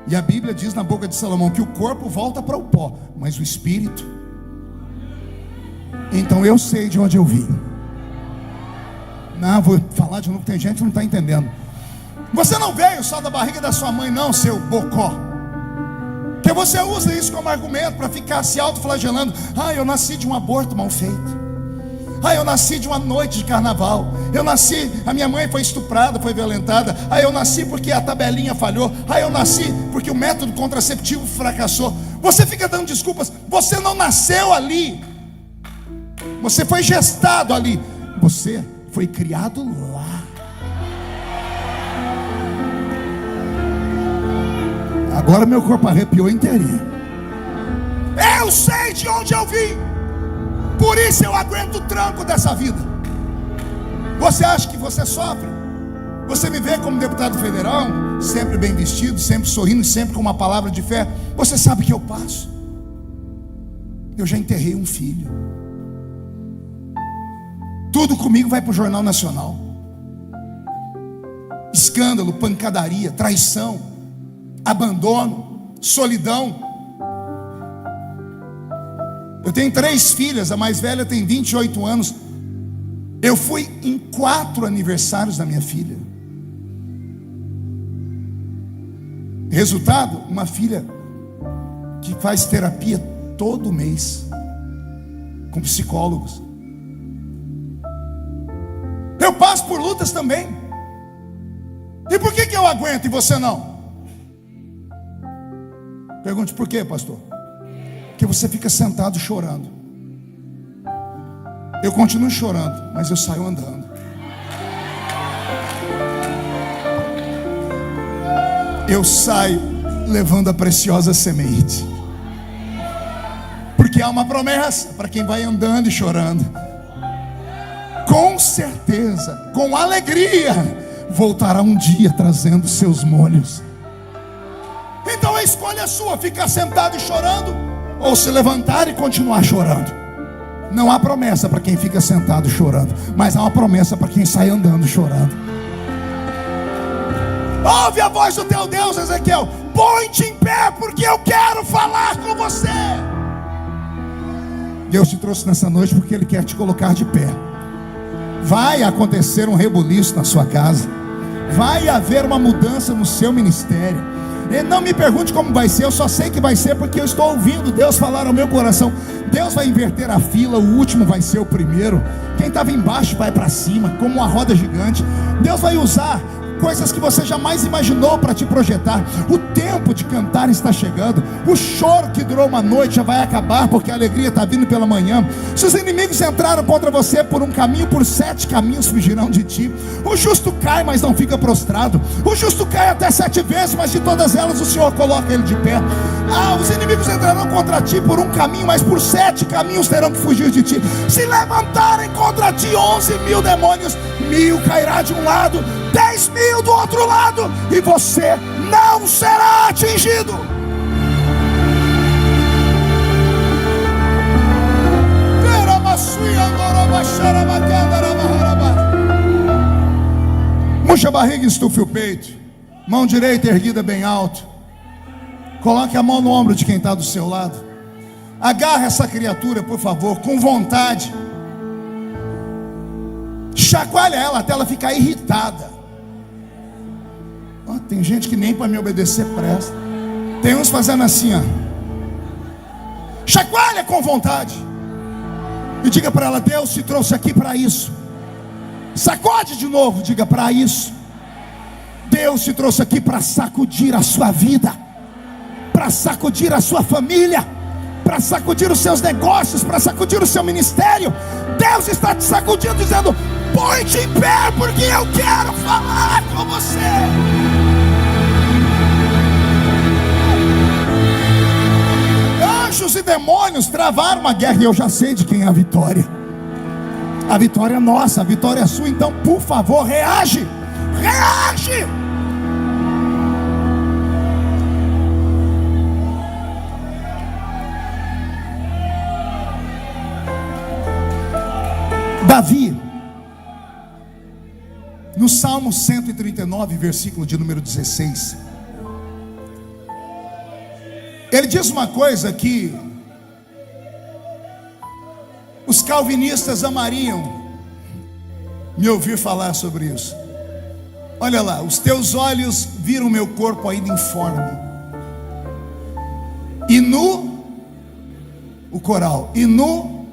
E a Bíblia diz na boca de Salomão que o corpo volta para o pó, mas o espírito. Então eu sei de onde eu vim. Não, vou falar de novo, tem gente que não está entendendo. Você não veio só da barriga da sua mãe, não, seu bocó. Que você usa isso como argumento para ficar se autoflagelando. Ah, eu nasci de um aborto mal feito. Ah, eu nasci de uma noite de carnaval. Eu nasci, a minha mãe foi estuprada, foi violentada. Ah, eu nasci porque a tabelinha falhou. Ah, eu nasci porque o método contraceptivo fracassou. Você fica dando desculpas. Você não nasceu ali. Você foi gestado ali. Você foi criado lá. Agora meu corpo arrepiou inteirinho. Eu sei de onde eu vim. Por isso eu aguento o tranco dessa vida. Você acha que você sofre? Você me vê como deputado federal, sempre bem vestido, sempre sorrindo, sempre com uma palavra de fé. Você sabe que eu passo. Eu já enterrei um filho. Tudo comigo vai para o Jornal Nacional. escândalo, pancadaria, traição, abandono, solidão. Eu tenho 3 filhas, a mais velha tem 28 anos. Eu fui em 4 aniversários da minha filha. Resultado, uma filha que faz terapia todo mês com psicólogos. Eu passo por lutas também. E por que eu aguento e você não? Pergunte por quê, pastor? Porque você fica sentado chorando. Eu continuo chorando, mas eu saio andando. Eu saio levando a preciosa semente. Porque há uma promessa para quem vai andando e chorando. Com certeza, com alegria, voltará um dia trazendo seus molhos. Então a escolha é sua: ficar sentado e chorando, ou se levantar e continuar chorando. Não há promessa para quem fica sentado chorando, mas há uma promessa para quem sai andando chorando. Ouve a voz do teu Deus, Ezequiel. Põe-te em pé, porque eu quero falar com você. Deus te trouxe nessa noite porque Ele quer te colocar de pé. Vai acontecer um rebuliço na sua casa. Vai haver uma mudança no seu ministério. E não me pergunte como vai ser, eu só sei que vai ser porque eu estou ouvindo Deus falar ao meu coração. Deus vai inverter a fila, o último vai ser o primeiro. Quem estava embaixo vai para cima, como uma roda gigante. Deus vai usar coisas que você jamais imaginou para te projetar. O tempo de cantar está chegando. O choro que durou uma noite já vai acabar, porque a alegria está vindo pela manhã. Se os inimigos entraram contra você por um caminho, por 7 caminhos fugirão de ti. O justo cai, mas não fica prostrado. O justo cai até 7 vezes, mas de todas elas o Senhor coloca ele de pé. Os inimigos entrarão contra ti por um caminho, mas por 7 caminhos terão que fugir de ti. Se levantarem contra ti 11.000 demônios, 1.000 cairá de um lado, 10.000 do outro lado, e você não será atingido. Murcha a barriga e estufe o peito. Mão direita erguida bem alto. Coloque a mão no ombro de quem está do seu lado. Agarre essa criatura, por favor, com vontade. Chacoalha ela até ela ficar irritada. Tem gente que nem para me obedecer presta. Tem uns fazendo assim, ó. Chacoalha com vontade e diga para ela: Deus te trouxe aqui para isso. Sacode de novo, diga: para isso. Deus te trouxe aqui para sacudir a sua vida, para sacudir a sua família, para sacudir os seus negócios, para sacudir o seu ministério. Deus está te sacudindo, dizendo: põe-te em pé, porque eu quero falar com você. Anjos e demônios travaram uma guerra, e eu já sei de quem é a vitória. A vitória é nossa, a vitória é sua. Então, por favor, reage. Reage. Davi, no Salmo 139, versículo de número 16, ele diz uma coisa que os calvinistas amariam me ouvir falar sobre isso. Olha lá: os teus olhos viram meu corpo ainda informe, e nu, o coral, e nu,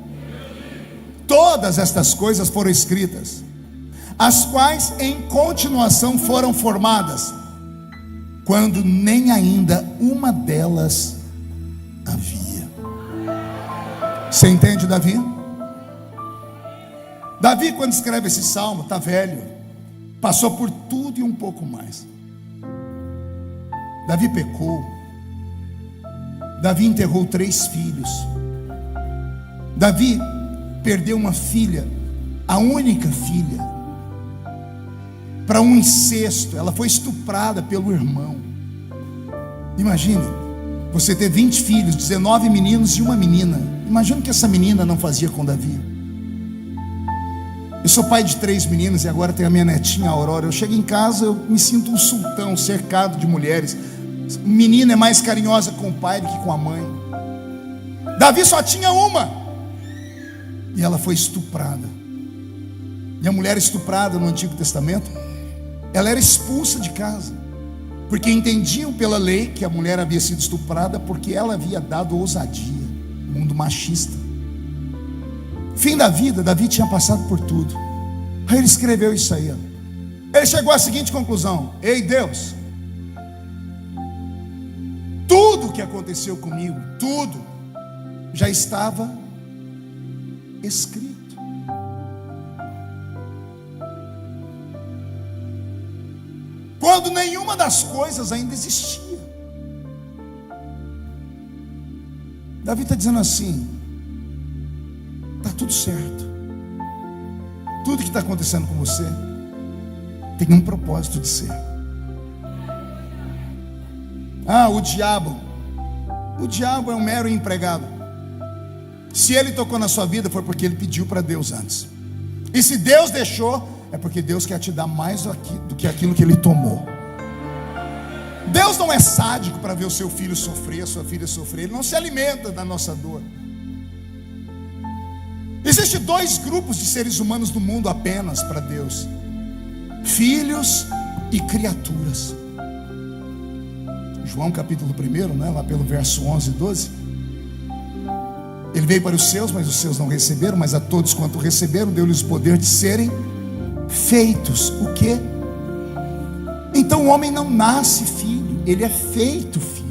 todas estas coisas foram escritas, as quais em continuação foram formadas, quando nem ainda uma delas havia. Você entende, Davi? Davi, quando escreve esse salmo, está velho, passou por tudo e um pouco mais. Davi pecou. Davi enterrou 3 filhos. Davi perdeu uma filha, a única filha, para um incesto. Ela foi estuprada pelo irmão. Imagine, você ter 20 filhos, 19 meninos e uma menina. Imagina o que essa menina não fazia com Davi. Eu sou pai de 3 meninas e agora tenho a minha netinha Aurora. Eu chego em casa, eu me sinto um sultão, cercado de mulheres. Menina é mais carinhosa com o pai do que com a mãe. Davi só tinha uma, e ela foi estuprada. E a mulher estuprada no Antigo Testamento, ela era expulsa de casa, porque entendiam pela lei que a mulher havia sido estuprada porque ela havia dado ousadia. Mundo machista. Fim da vida, Davi tinha passado por tudo. Aí ele escreveu isso aí, ó. Ele chegou à seguinte conclusão: ei Deus, tudo que aconteceu comigo, tudo já estava escrito. Quando nenhuma das coisas ainda existia. Davi está dizendo assim: está tudo certo. Tudo que está acontecendo com você tem um propósito de ser. O diabo é um mero empregado. Se ele tocou na sua vida, foi porque ele pediu para Deus antes. E se Deus deixou, é porque Deus quer te dar mais do que aquilo que ele tomou. Deus não é sádico para ver o seu filho sofrer, a sua filha sofrer. Ele não se alimenta da nossa dor. Existem 2 grupos de seres humanos no mundo apenas para Deus: filhos e criaturas. João capítulo 1, né, lá pelo verso 11 e 12. Ele veio para os seus, mas os seus não receberam. Mas a todos quanto receberam, deu-lhes o poder de serem feitos. O quê? Então o homem não nasce filho, ele é feito filho.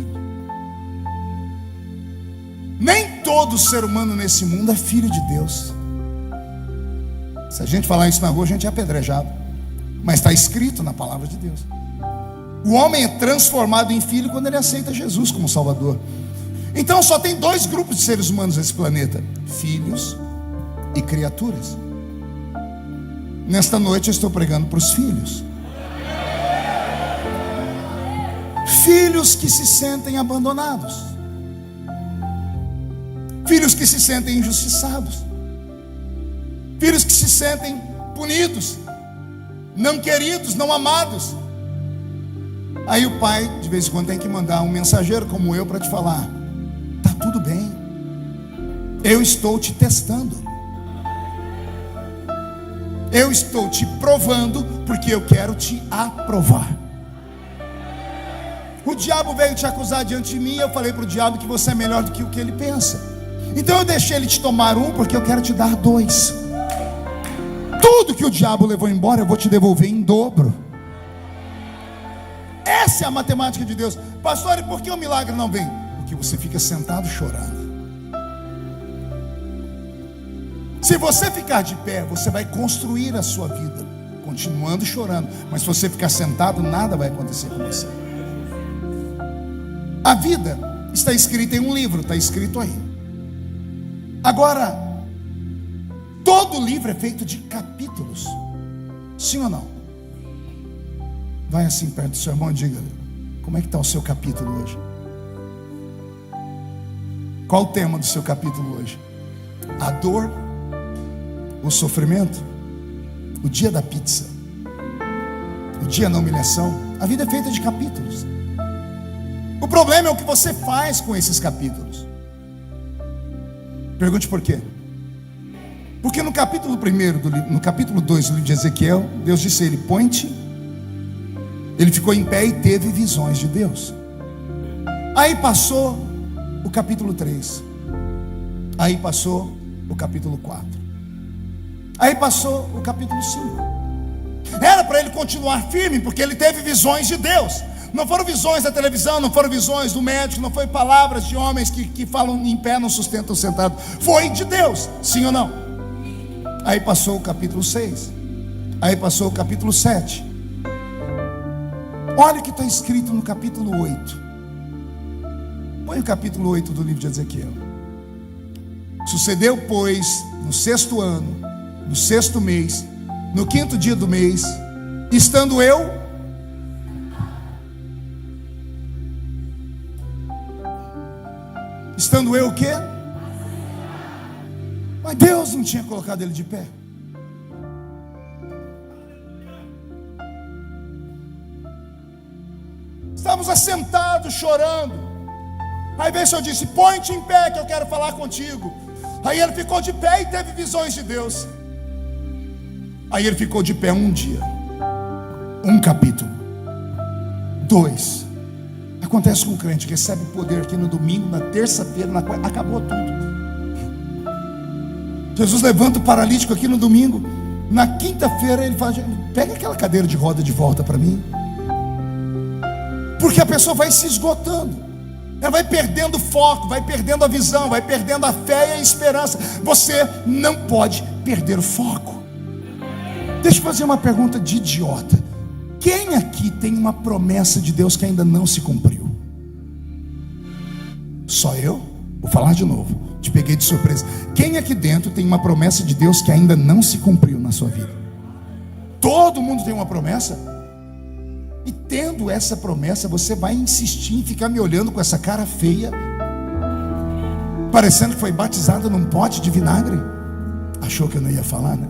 Nem todo ser humano nesse mundo é filho de Deus. Se a gente falar isso na rua, a gente é apedrejado. Mas está escrito na palavra de Deus. O homem é transformado em filho quando ele aceita Jesus como Salvador. Então só tem 2 grupos de seres humanos nesse planeta: filhos e criaturas. Nesta noite eu estou pregando para os filhos. Filhos que se sentem abandonados, filhos que se sentem injustiçados, filhos que se sentem punidos, não queridos, não amados. Aí o pai de vez em quando tem que mandar um mensageiro como eu para te falar: tá tudo bem, eu estou te testando, eu estou te provando, porque eu quero te aprovar. O diabo veio te acusar diante de mim, e eu falei para o diabo que você é melhor do que o que ele pensa. Então eu deixei ele te tomar 1, porque eu quero te dar 2. Tudo que o diabo levou embora, eu vou te devolver em dobro. Essa é a matemática de Deus. Pastor, e por que o milagre não vem? Porque você fica sentado chorando. Se você ficar de pé, você vai construir a sua vida continuando chorando. Mas se você ficar sentado, nada vai acontecer com você. A vida está escrita em um livro, está escrito aí. Agora, todo livro é feito de capítulos. Sim ou não? Vai assim perto do seu irmão e diga: como é que está o seu capítulo hoje? Qual o tema do seu capítulo hoje? A dor? O sofrimento? O dia da pizza? O dia da humilhação? A vida é feita de capítulos. O problema é o que você faz com esses capítulos. Pergunte por quê? Porque no capítulo 1, no capítulo 2 do livro de Ezequiel, Deus disse a ele: põe-te. Ele ficou em pé e teve visões de Deus. Aí passou o capítulo 3. Aí passou o capítulo 4. Aí passou o capítulo 5. Era para ele continuar firme, porque ele teve visões de Deus. Não foram visões da televisão, não foram visões do médico, não foi palavras de homens que falam em pé, não sustentam sentado. Foi de Deus, sim ou não? Aí passou o capítulo 6. Aí passou o capítulo 7. Olha o que está escrito no capítulo 8. Põe o capítulo 8 do livro de Ezequiel. Sucedeu, pois, no 6º ano, no 6º mês, no 5º dia do mês, estando eu o quê? Mas Deus não tinha colocado ele de pé. chorando. Aí veio o Senhor disse: põe-te em pé que eu quero falar contigo. Aí ele ficou de pé e teve visões de Deus. Aí ele ficou de pé um dia, um capítulo, 2. Acontece com o crente, recebe o poder aqui no domingo, na terça-feira, na quarta, acabou tudo. Jesus levanta o paralítico aqui no domingo, na quinta-feira ele fala: pega aquela cadeira de roda de volta para mim. Porque a pessoa vai se esgotando, ela vai perdendo o foco, vai perdendo a visão, vai perdendo a fé e a esperança. Você não pode perder o foco. Deixa eu fazer uma pergunta de idiota. Quem aqui tem uma promessa de Deus que ainda não se cumpriu? Só eu? Vou falar de novo, te peguei de surpresa. Quem aqui dentro tem uma promessa de Deus que ainda não se cumpriu na sua vida? Todo mundo tem uma promessa. E tendo essa promessa, você vai insistir em ficar me olhando com essa cara feia, parecendo que foi batizado num pote de vinagre? Achou que eu não ia falar, né?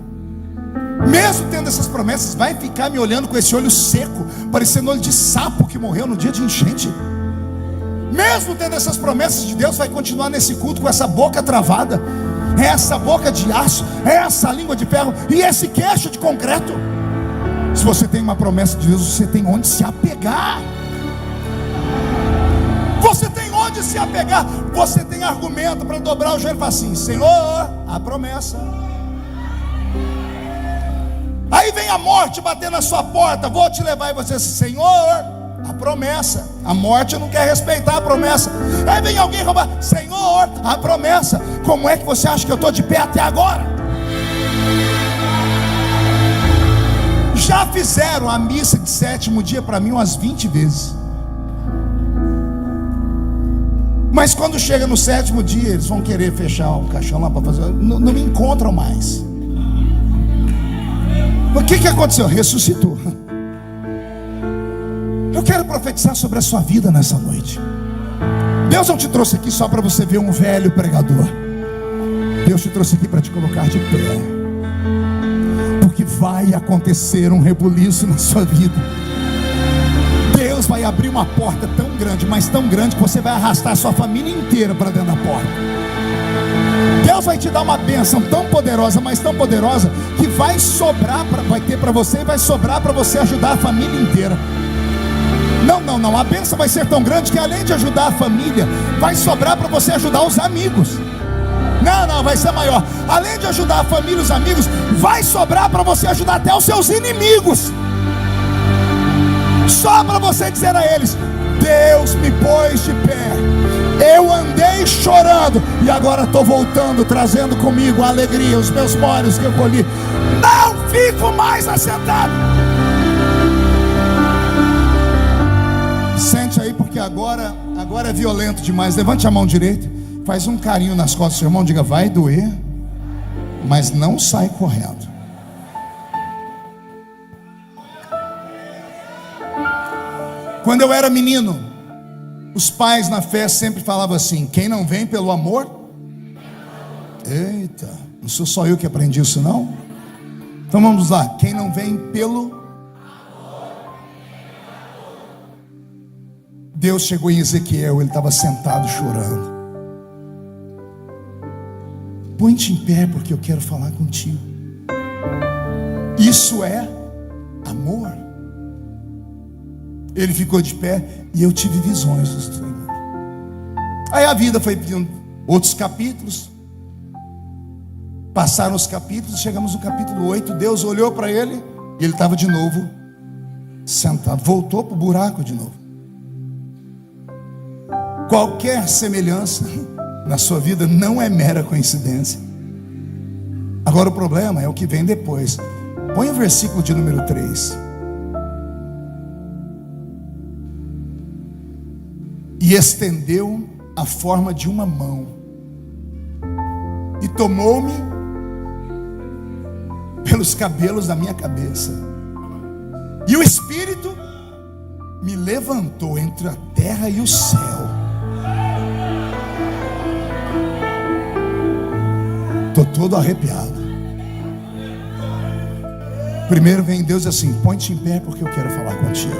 Mesmo tendo essas promessas, vai ficar me olhando com esse olho seco, parecendo olho de sapo que morreu no dia de enchente? Mesmo tendo essas promessas de Deus, vai continuar nesse culto com essa boca travada, essa boca de aço, essa língua de ferro e esse queixo de concreto? Se você tem uma promessa de Deus, você tem onde se apegar. Você tem onde se apegar. Você tem argumento para dobrar o joelho e falar assim: Senhor, a promessa. Aí vem a morte bater na sua porta: vou te levar. E você diz: Senhor, a promessa. A morte não quer respeitar a promessa. Aí vem alguém roubar: Senhor, a promessa. Como é que você acha que eu estou de pé até agora? Já fizeram a missa de sétimo dia para mim umas 20 vezes. Mas quando chega no sétimo dia, eles vão querer fechar o caixão lá para fazer. Não me encontram mais. O que aconteceu? Ressuscitou. Eu quero profetizar sobre a sua vida nessa noite. Deus não te trouxe aqui só para você ver um velho pregador. Deus te trouxe aqui para te colocar de pé. Porque vai acontecer um rebuliço na sua vida. Deus vai abrir uma porta tão grande, mas tão grande, que você vai arrastar a sua família inteira para dentro da porta. Deus vai te dar uma bênção tão poderosa, mas tão poderosa, que vai sobrar, vai ter para você e vai sobrar para você ajudar a família inteira. Não, a bênção vai ser tão grande que além de ajudar a família, vai sobrar para você ajudar os amigos. Não, vai ser maior. Além de ajudar a família e os amigos, vai sobrar para você ajudar até os seus inimigos. Só para você dizer a eles: Deus me pôs de pé. Eu andei chorando e agora estou voltando, trazendo comigo a alegria, os meus molhos que eu colhi. Não fico mais assentado. Sente aí, porque agora é violento demais. Levante a mão direita, faz um carinho nas costas do seu irmão, diga: vai doer, mas não sai correndo. Quando eu era menino, os pais na fé sempre falavam assim: quem não vem pelo amor. Eita, não sou só eu que aprendi isso não? Então vamos lá: quem não vem pelo amor. Deus chegou em Ezequiel, ele estava sentado chorando. Põe-te em pé porque eu quero falar contigo. Isso é amor. Ele ficou de pé e eu tive visões do Senhor. Aí a vida foi pedindo outros capítulos. Passaram os capítulos, chegamos no capítulo 8. Deus olhou para ele e ele estava de novo sentado. Voltou para o buraco de novo. Qualquer semelhança na sua vida não é mera coincidência. Agora o problema é o que vem depois. Põe o versículo de número 3. E estendeu a forma de uma mão e tomou-me pelos cabelos da minha cabeça, e o Espírito me levantou entre a terra e o céu. Estou todo arrepiado. Primeiro vem Deus assim: põe-te em pé porque eu quero falar contigo.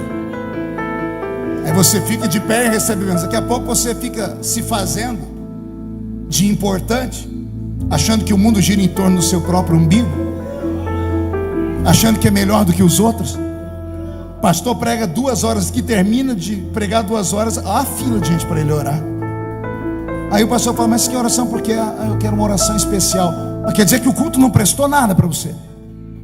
Aí você fica de pé e recebe bênção. Daqui a pouco você fica se fazendo de importante, achando que o mundo gira em torno do seu próprio umbigo, achando que é melhor do que os outros. Pastor prega 2 horas, que termina de pregar 2 horas, há fila de gente para ele orar. Aí o pastor fala: mas que oração? Porque eu quero uma oração especial. Mas quer dizer que o culto não prestou nada para você.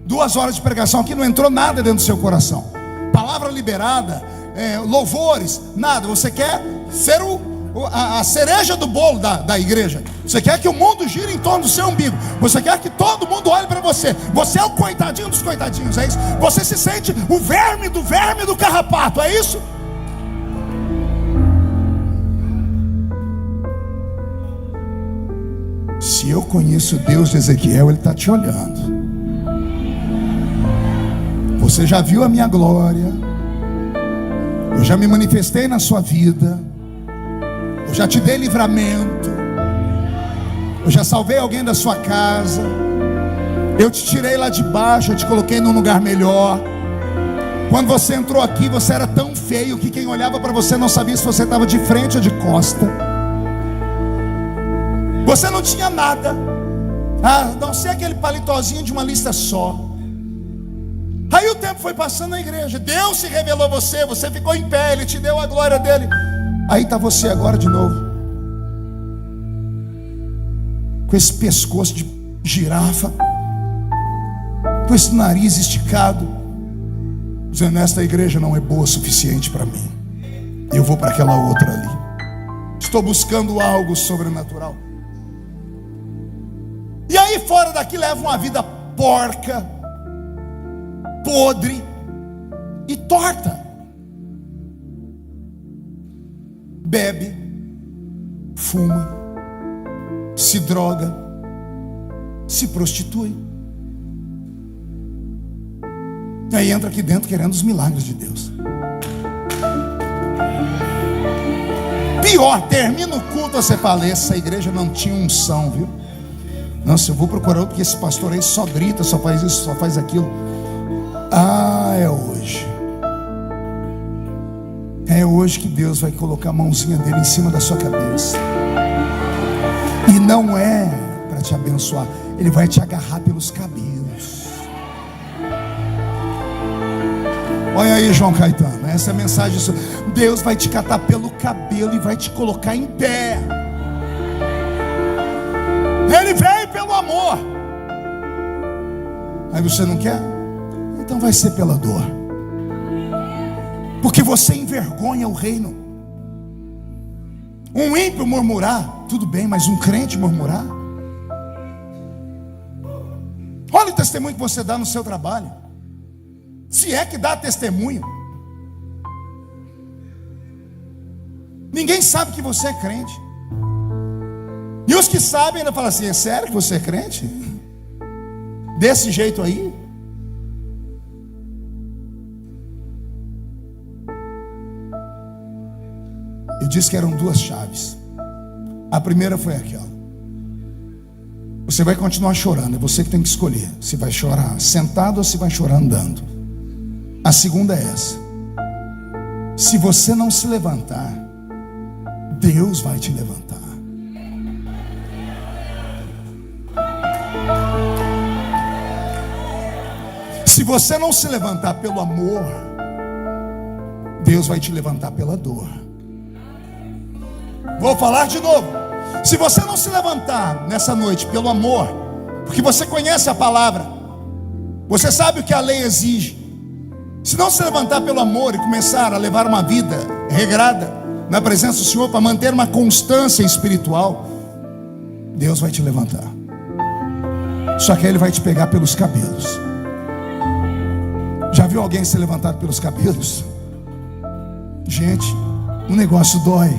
2 horas de pregação aqui, não entrou nada dentro do seu coração. Palavra liberada, louvores, nada. Você quer ser a cereja do bolo da igreja. Você quer que o mundo gire em torno do seu umbigo. Você quer que todo mundo olhe para você. Você é o coitadinho dos coitadinhos, é isso? Você se sente o verme do carrapato, é isso? Se eu conheço o Deus de Ezequiel, Ele está te olhando. Você já viu a minha glória. Eu já me manifestei na sua vida. Eu já te dei livramento. Eu já salvei alguém da sua casa. Eu te tirei lá de baixo, eu te coloquei num lugar melhor. Quando você entrou aqui, você era tão feio que quem olhava para você não sabia se você estava de frente ou de costa. Você não tinha nada, a não ser aquele palitozinho de uma lista só. Aí o tempo foi passando na igreja. Deus se revelou a você. Você ficou em pé, Ele te deu a glória dele. Aí está você agora de novo, com esse pescoço de girafa, com esse nariz esticado, dizendo: esta igreja não é boa o suficiente para mim, eu vou para aquela outra ali. Estou buscando algo sobrenatural. E aí fora daqui leva uma vida porca, podre e torta. Bebe, fuma, se droga, se prostitui. E aí entra aqui dentro querendo os milagres de Deus. Pior, termina o culto, você fala: essa igreja não tinha unção, viu? Nossa, eu vou procurar outro, porque esse pastor aí só grita, só faz isso, só faz aquilo. Ah, é hoje. É hoje que Deus vai colocar a mãozinha dele em cima da sua cabeça. E não é para te abençoar, Ele vai te agarrar pelos cabelos. Olha aí, João Caetano, essa é a mensagem. Deus vai te catar pelo cabelo e vai te colocar em pé. Ele veio pelo amor. Aí você não quer? Então vai ser pela dor. Porque você envergonha o reino. Um ímpio murmurar, tudo bem, mas um crente murmurar? Olha o testemunho que você dá no seu trabalho. Se é que dá testemunho. Ninguém sabe que você é crente. E os que sabem ainda falam assim: é sério que você é crente? Desse jeito aí? Eu disse que eram 2 chaves. A primeira foi aquela: você vai continuar chorando, é você que tem que escolher se vai chorar sentado ou se vai chorar andando. A segunda é essa: se você não se levantar, Deus vai te levantar. Se você não se levantar pelo amor, Deus vai te levantar pela dor. Vou falar de novo. Se você não se levantar nessa noite pelo amor, porque você conhece a palavra, você sabe o que a lei exige. Se não se levantar pelo amor e começar a levar uma vida regrada na presença do Senhor, para manter uma constância espiritual, Deus vai te levantar. Só que Ele vai te pegar pelos cabelos. Já viu alguém ser levantado pelos cabelos? Gente, o negócio dói.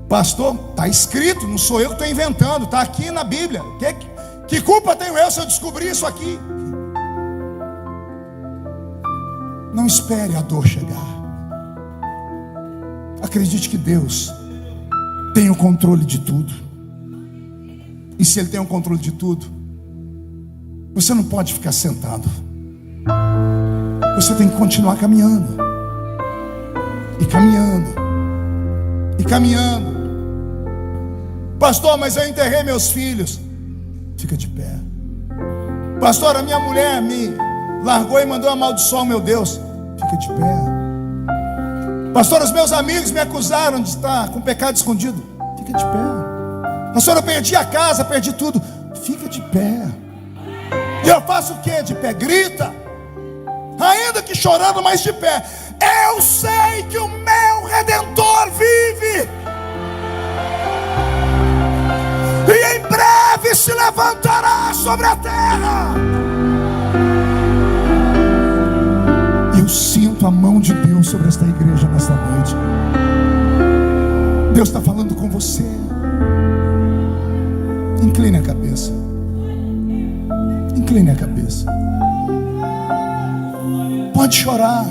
Pastor, está escrito, não sou eu que estou inventando, está aqui na Bíblia. Que culpa tenho eu se eu descobrir isso aqui? Não espere a dor chegar. Acredite que Deus tem o controle de tudo. E se Ele tem o controle de tudo, você não pode ficar sentado. Você tem que continuar caminhando. E caminhando. E caminhando. Pastor, mas eu enterrei meus filhos. Fica de pé. Pastor, a minha mulher me largou e mandou amaldiçoar o meu Deus. Fica de pé. Pastor, os meus amigos me acusaram de estar com pecado escondido. Fica de pé. Pastor, eu perdi a casa, perdi tudo. Fica de pé. E eu faço o que de pé? Grita. Ainda que chorando, mas de pé. Eu sei que o meu Redentor vive. E em breve se levantará sobre a terra. Eu sinto a mão de Deus sobre esta igreja nesta noite. Deus está falando com você. Incline a cabeça. Incline a cabeça. Pode chorar.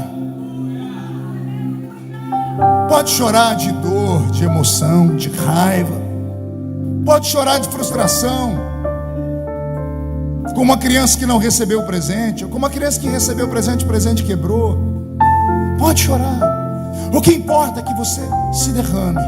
Pode chorar de dor, de emoção, de raiva. Pode chorar de frustração, como uma criança que não recebeu o presente, ou como uma criança que recebeu o presente quebrou. Pode chorar. O que importa é que você se derrame.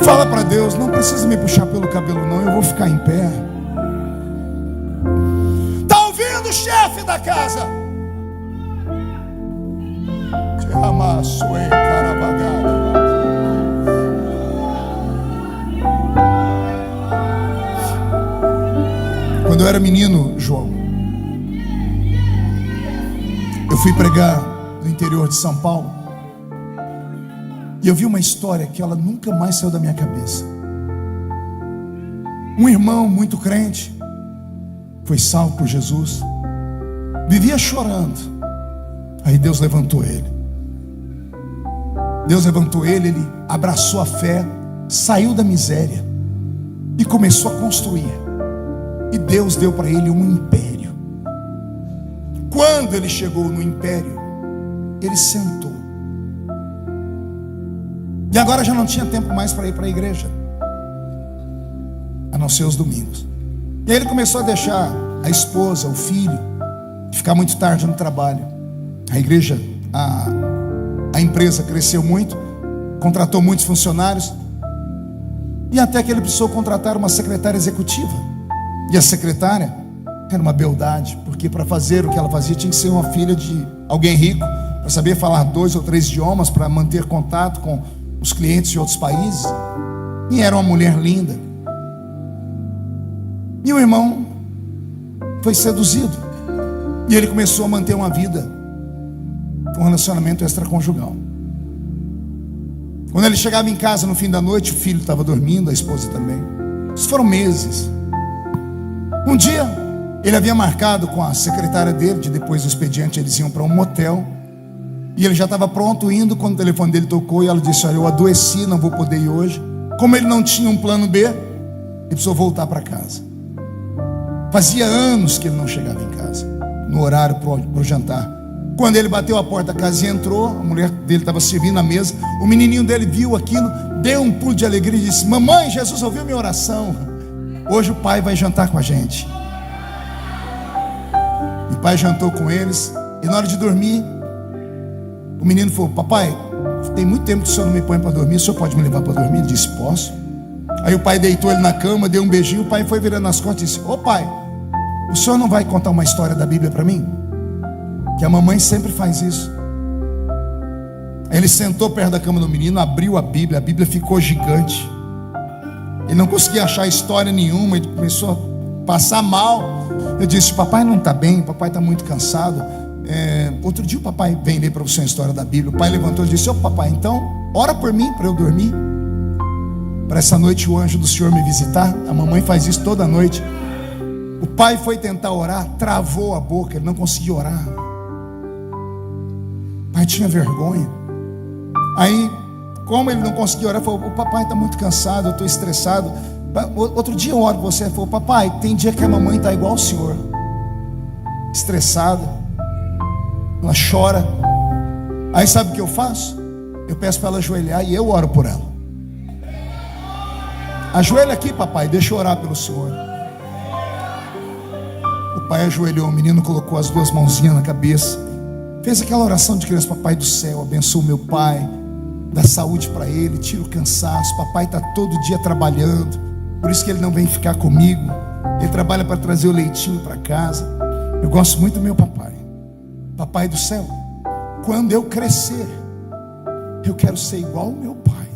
Fala para Deus, não precisa me puxar pelo cabelo não, eu vou ficar em pé. Está ouvindo o chefe da casa? Quando eu era menino, João, eu fui pregar no interior de São Paulo. E eu vi uma história que ela nunca mais saiu da minha cabeça. Um irmão muito crente foi salvo por Jesus, vivia chorando. Aí Deus levantou ele. Deus levantou ele, ele abraçou a fé, saiu da miséria e começou a construir. E Deus deu para ele um império. Quando ele chegou no império, ele sentou. E agora já não tinha tempo mais para ir para a igreja, a não ser os domingos. E aí ele começou a deixar a esposa, o filho, ficar muito tarde no trabalho. A igreja, a empresa cresceu muito, contratou muitos funcionários, e até que ele precisou contratar uma secretária executiva. E a secretária era uma beldade, porque para fazer o que ela fazia tinha que ser uma filha de alguém rico, para saber falar 2 ou 3 idiomas, para manter contato com os clientes de outros países. E era uma mulher linda. E o irmão foi seduzido, e ele começou a manter uma vida, um relacionamento extraconjugal. Quando ele chegava em casa no fim da noite, o filho estava dormindo, a esposa também. Isso foram meses. Um dia ele havia marcado com a secretária dele, de depois do expediente eles iam para um motel, e ele já estava pronto indo, quando o telefone dele tocou, e ela disse: olha, eu adoeci, não vou poder ir hoje. Como ele não tinha um plano B, ele precisou voltar para casa. Fazia anos que ele não chegava em casa no horário para o jantar. Quando ele bateu a porta da casa e entrou, a mulher dele estava servindo a mesa. O menininho dele viu aquilo, deu um pulo de alegria e disse: mamãe, Jesus ouviu minha oração, hoje o pai vai jantar com a gente. E o pai jantou com eles. E na hora de dormir, o menino falou: papai, tem muito tempo que o senhor não me põe para dormir, o senhor pode me levar para dormir? Ele disse: posso. Aí o pai deitou ele na cama, deu um beijinho. O pai foi virando as costas e disse: ô pai, o senhor não vai contar uma história da Bíblia para mim? Que a mamãe sempre faz isso. Aí ele sentou perto da cama do menino, abriu a Bíblia ficou gigante. Ele não conseguia achar história nenhuma, ele começou a passar mal. Eu disse: papai não está bem, papai está muito cansado. Outro dia o papai vem ler para você a história da Bíblia. O pai levantou e disse: ô papai, então ora por mim para eu dormir, para essa noite o anjo do Senhor me visitar. A mamãe faz isso toda noite. O pai foi tentar orar, travou a boca, ele não conseguia orar. O pai tinha vergonha. Aí, como ele não conseguia orar, falou: o papai está muito cansado, eu estou estressado. Outro dia eu oro para você. Ele falou: papai, tem dia que a mamãe está igual ao senhor, estressada, ela chora. Aí sabe o que eu faço? Eu peço para ela ajoelhar e eu oro por ela. Ajoelha aqui, papai, deixa eu orar pelo senhor. pai ajoelhou, o menino colocou as duas mãozinhas na cabeça, fez aquela oração de criança: papai do céu, abençoa o meu pai, dá saúde para ele, tira o cansaço. Papai está todo dia trabalhando, por isso que ele não vem ficar comigo. Ele trabalha para trazer o leitinho para casa. Eu gosto muito do meu papai. Papai do céu, quando eu crescer, eu quero ser igual ao meu pai.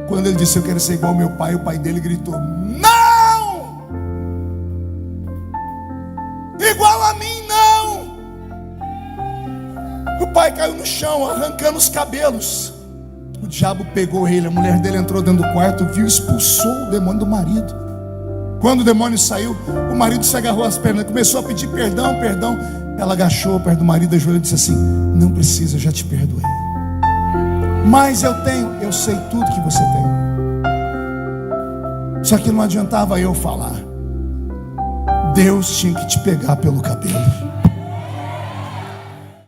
Quando ele disse eu quero ser igual ao meu pai, o pai dele gritou: não! Igual a mim não! O pai caiu no chão, arrancando os cabelos. O diabo pegou ele, a mulher dele entrou dentro do quarto, viu, expulsou o demônio do marido. Quando o demônio saiu, o marido se agarrou às pernas, começou a pedir perdão, perdão. Ela agachou perto do marido, ajoelhou e disse assim: não precisa, eu já te perdoei. Mas eu sei tudo que você tem. Só que não adiantava eu falar. Deus tinha que te pegar pelo cabelo.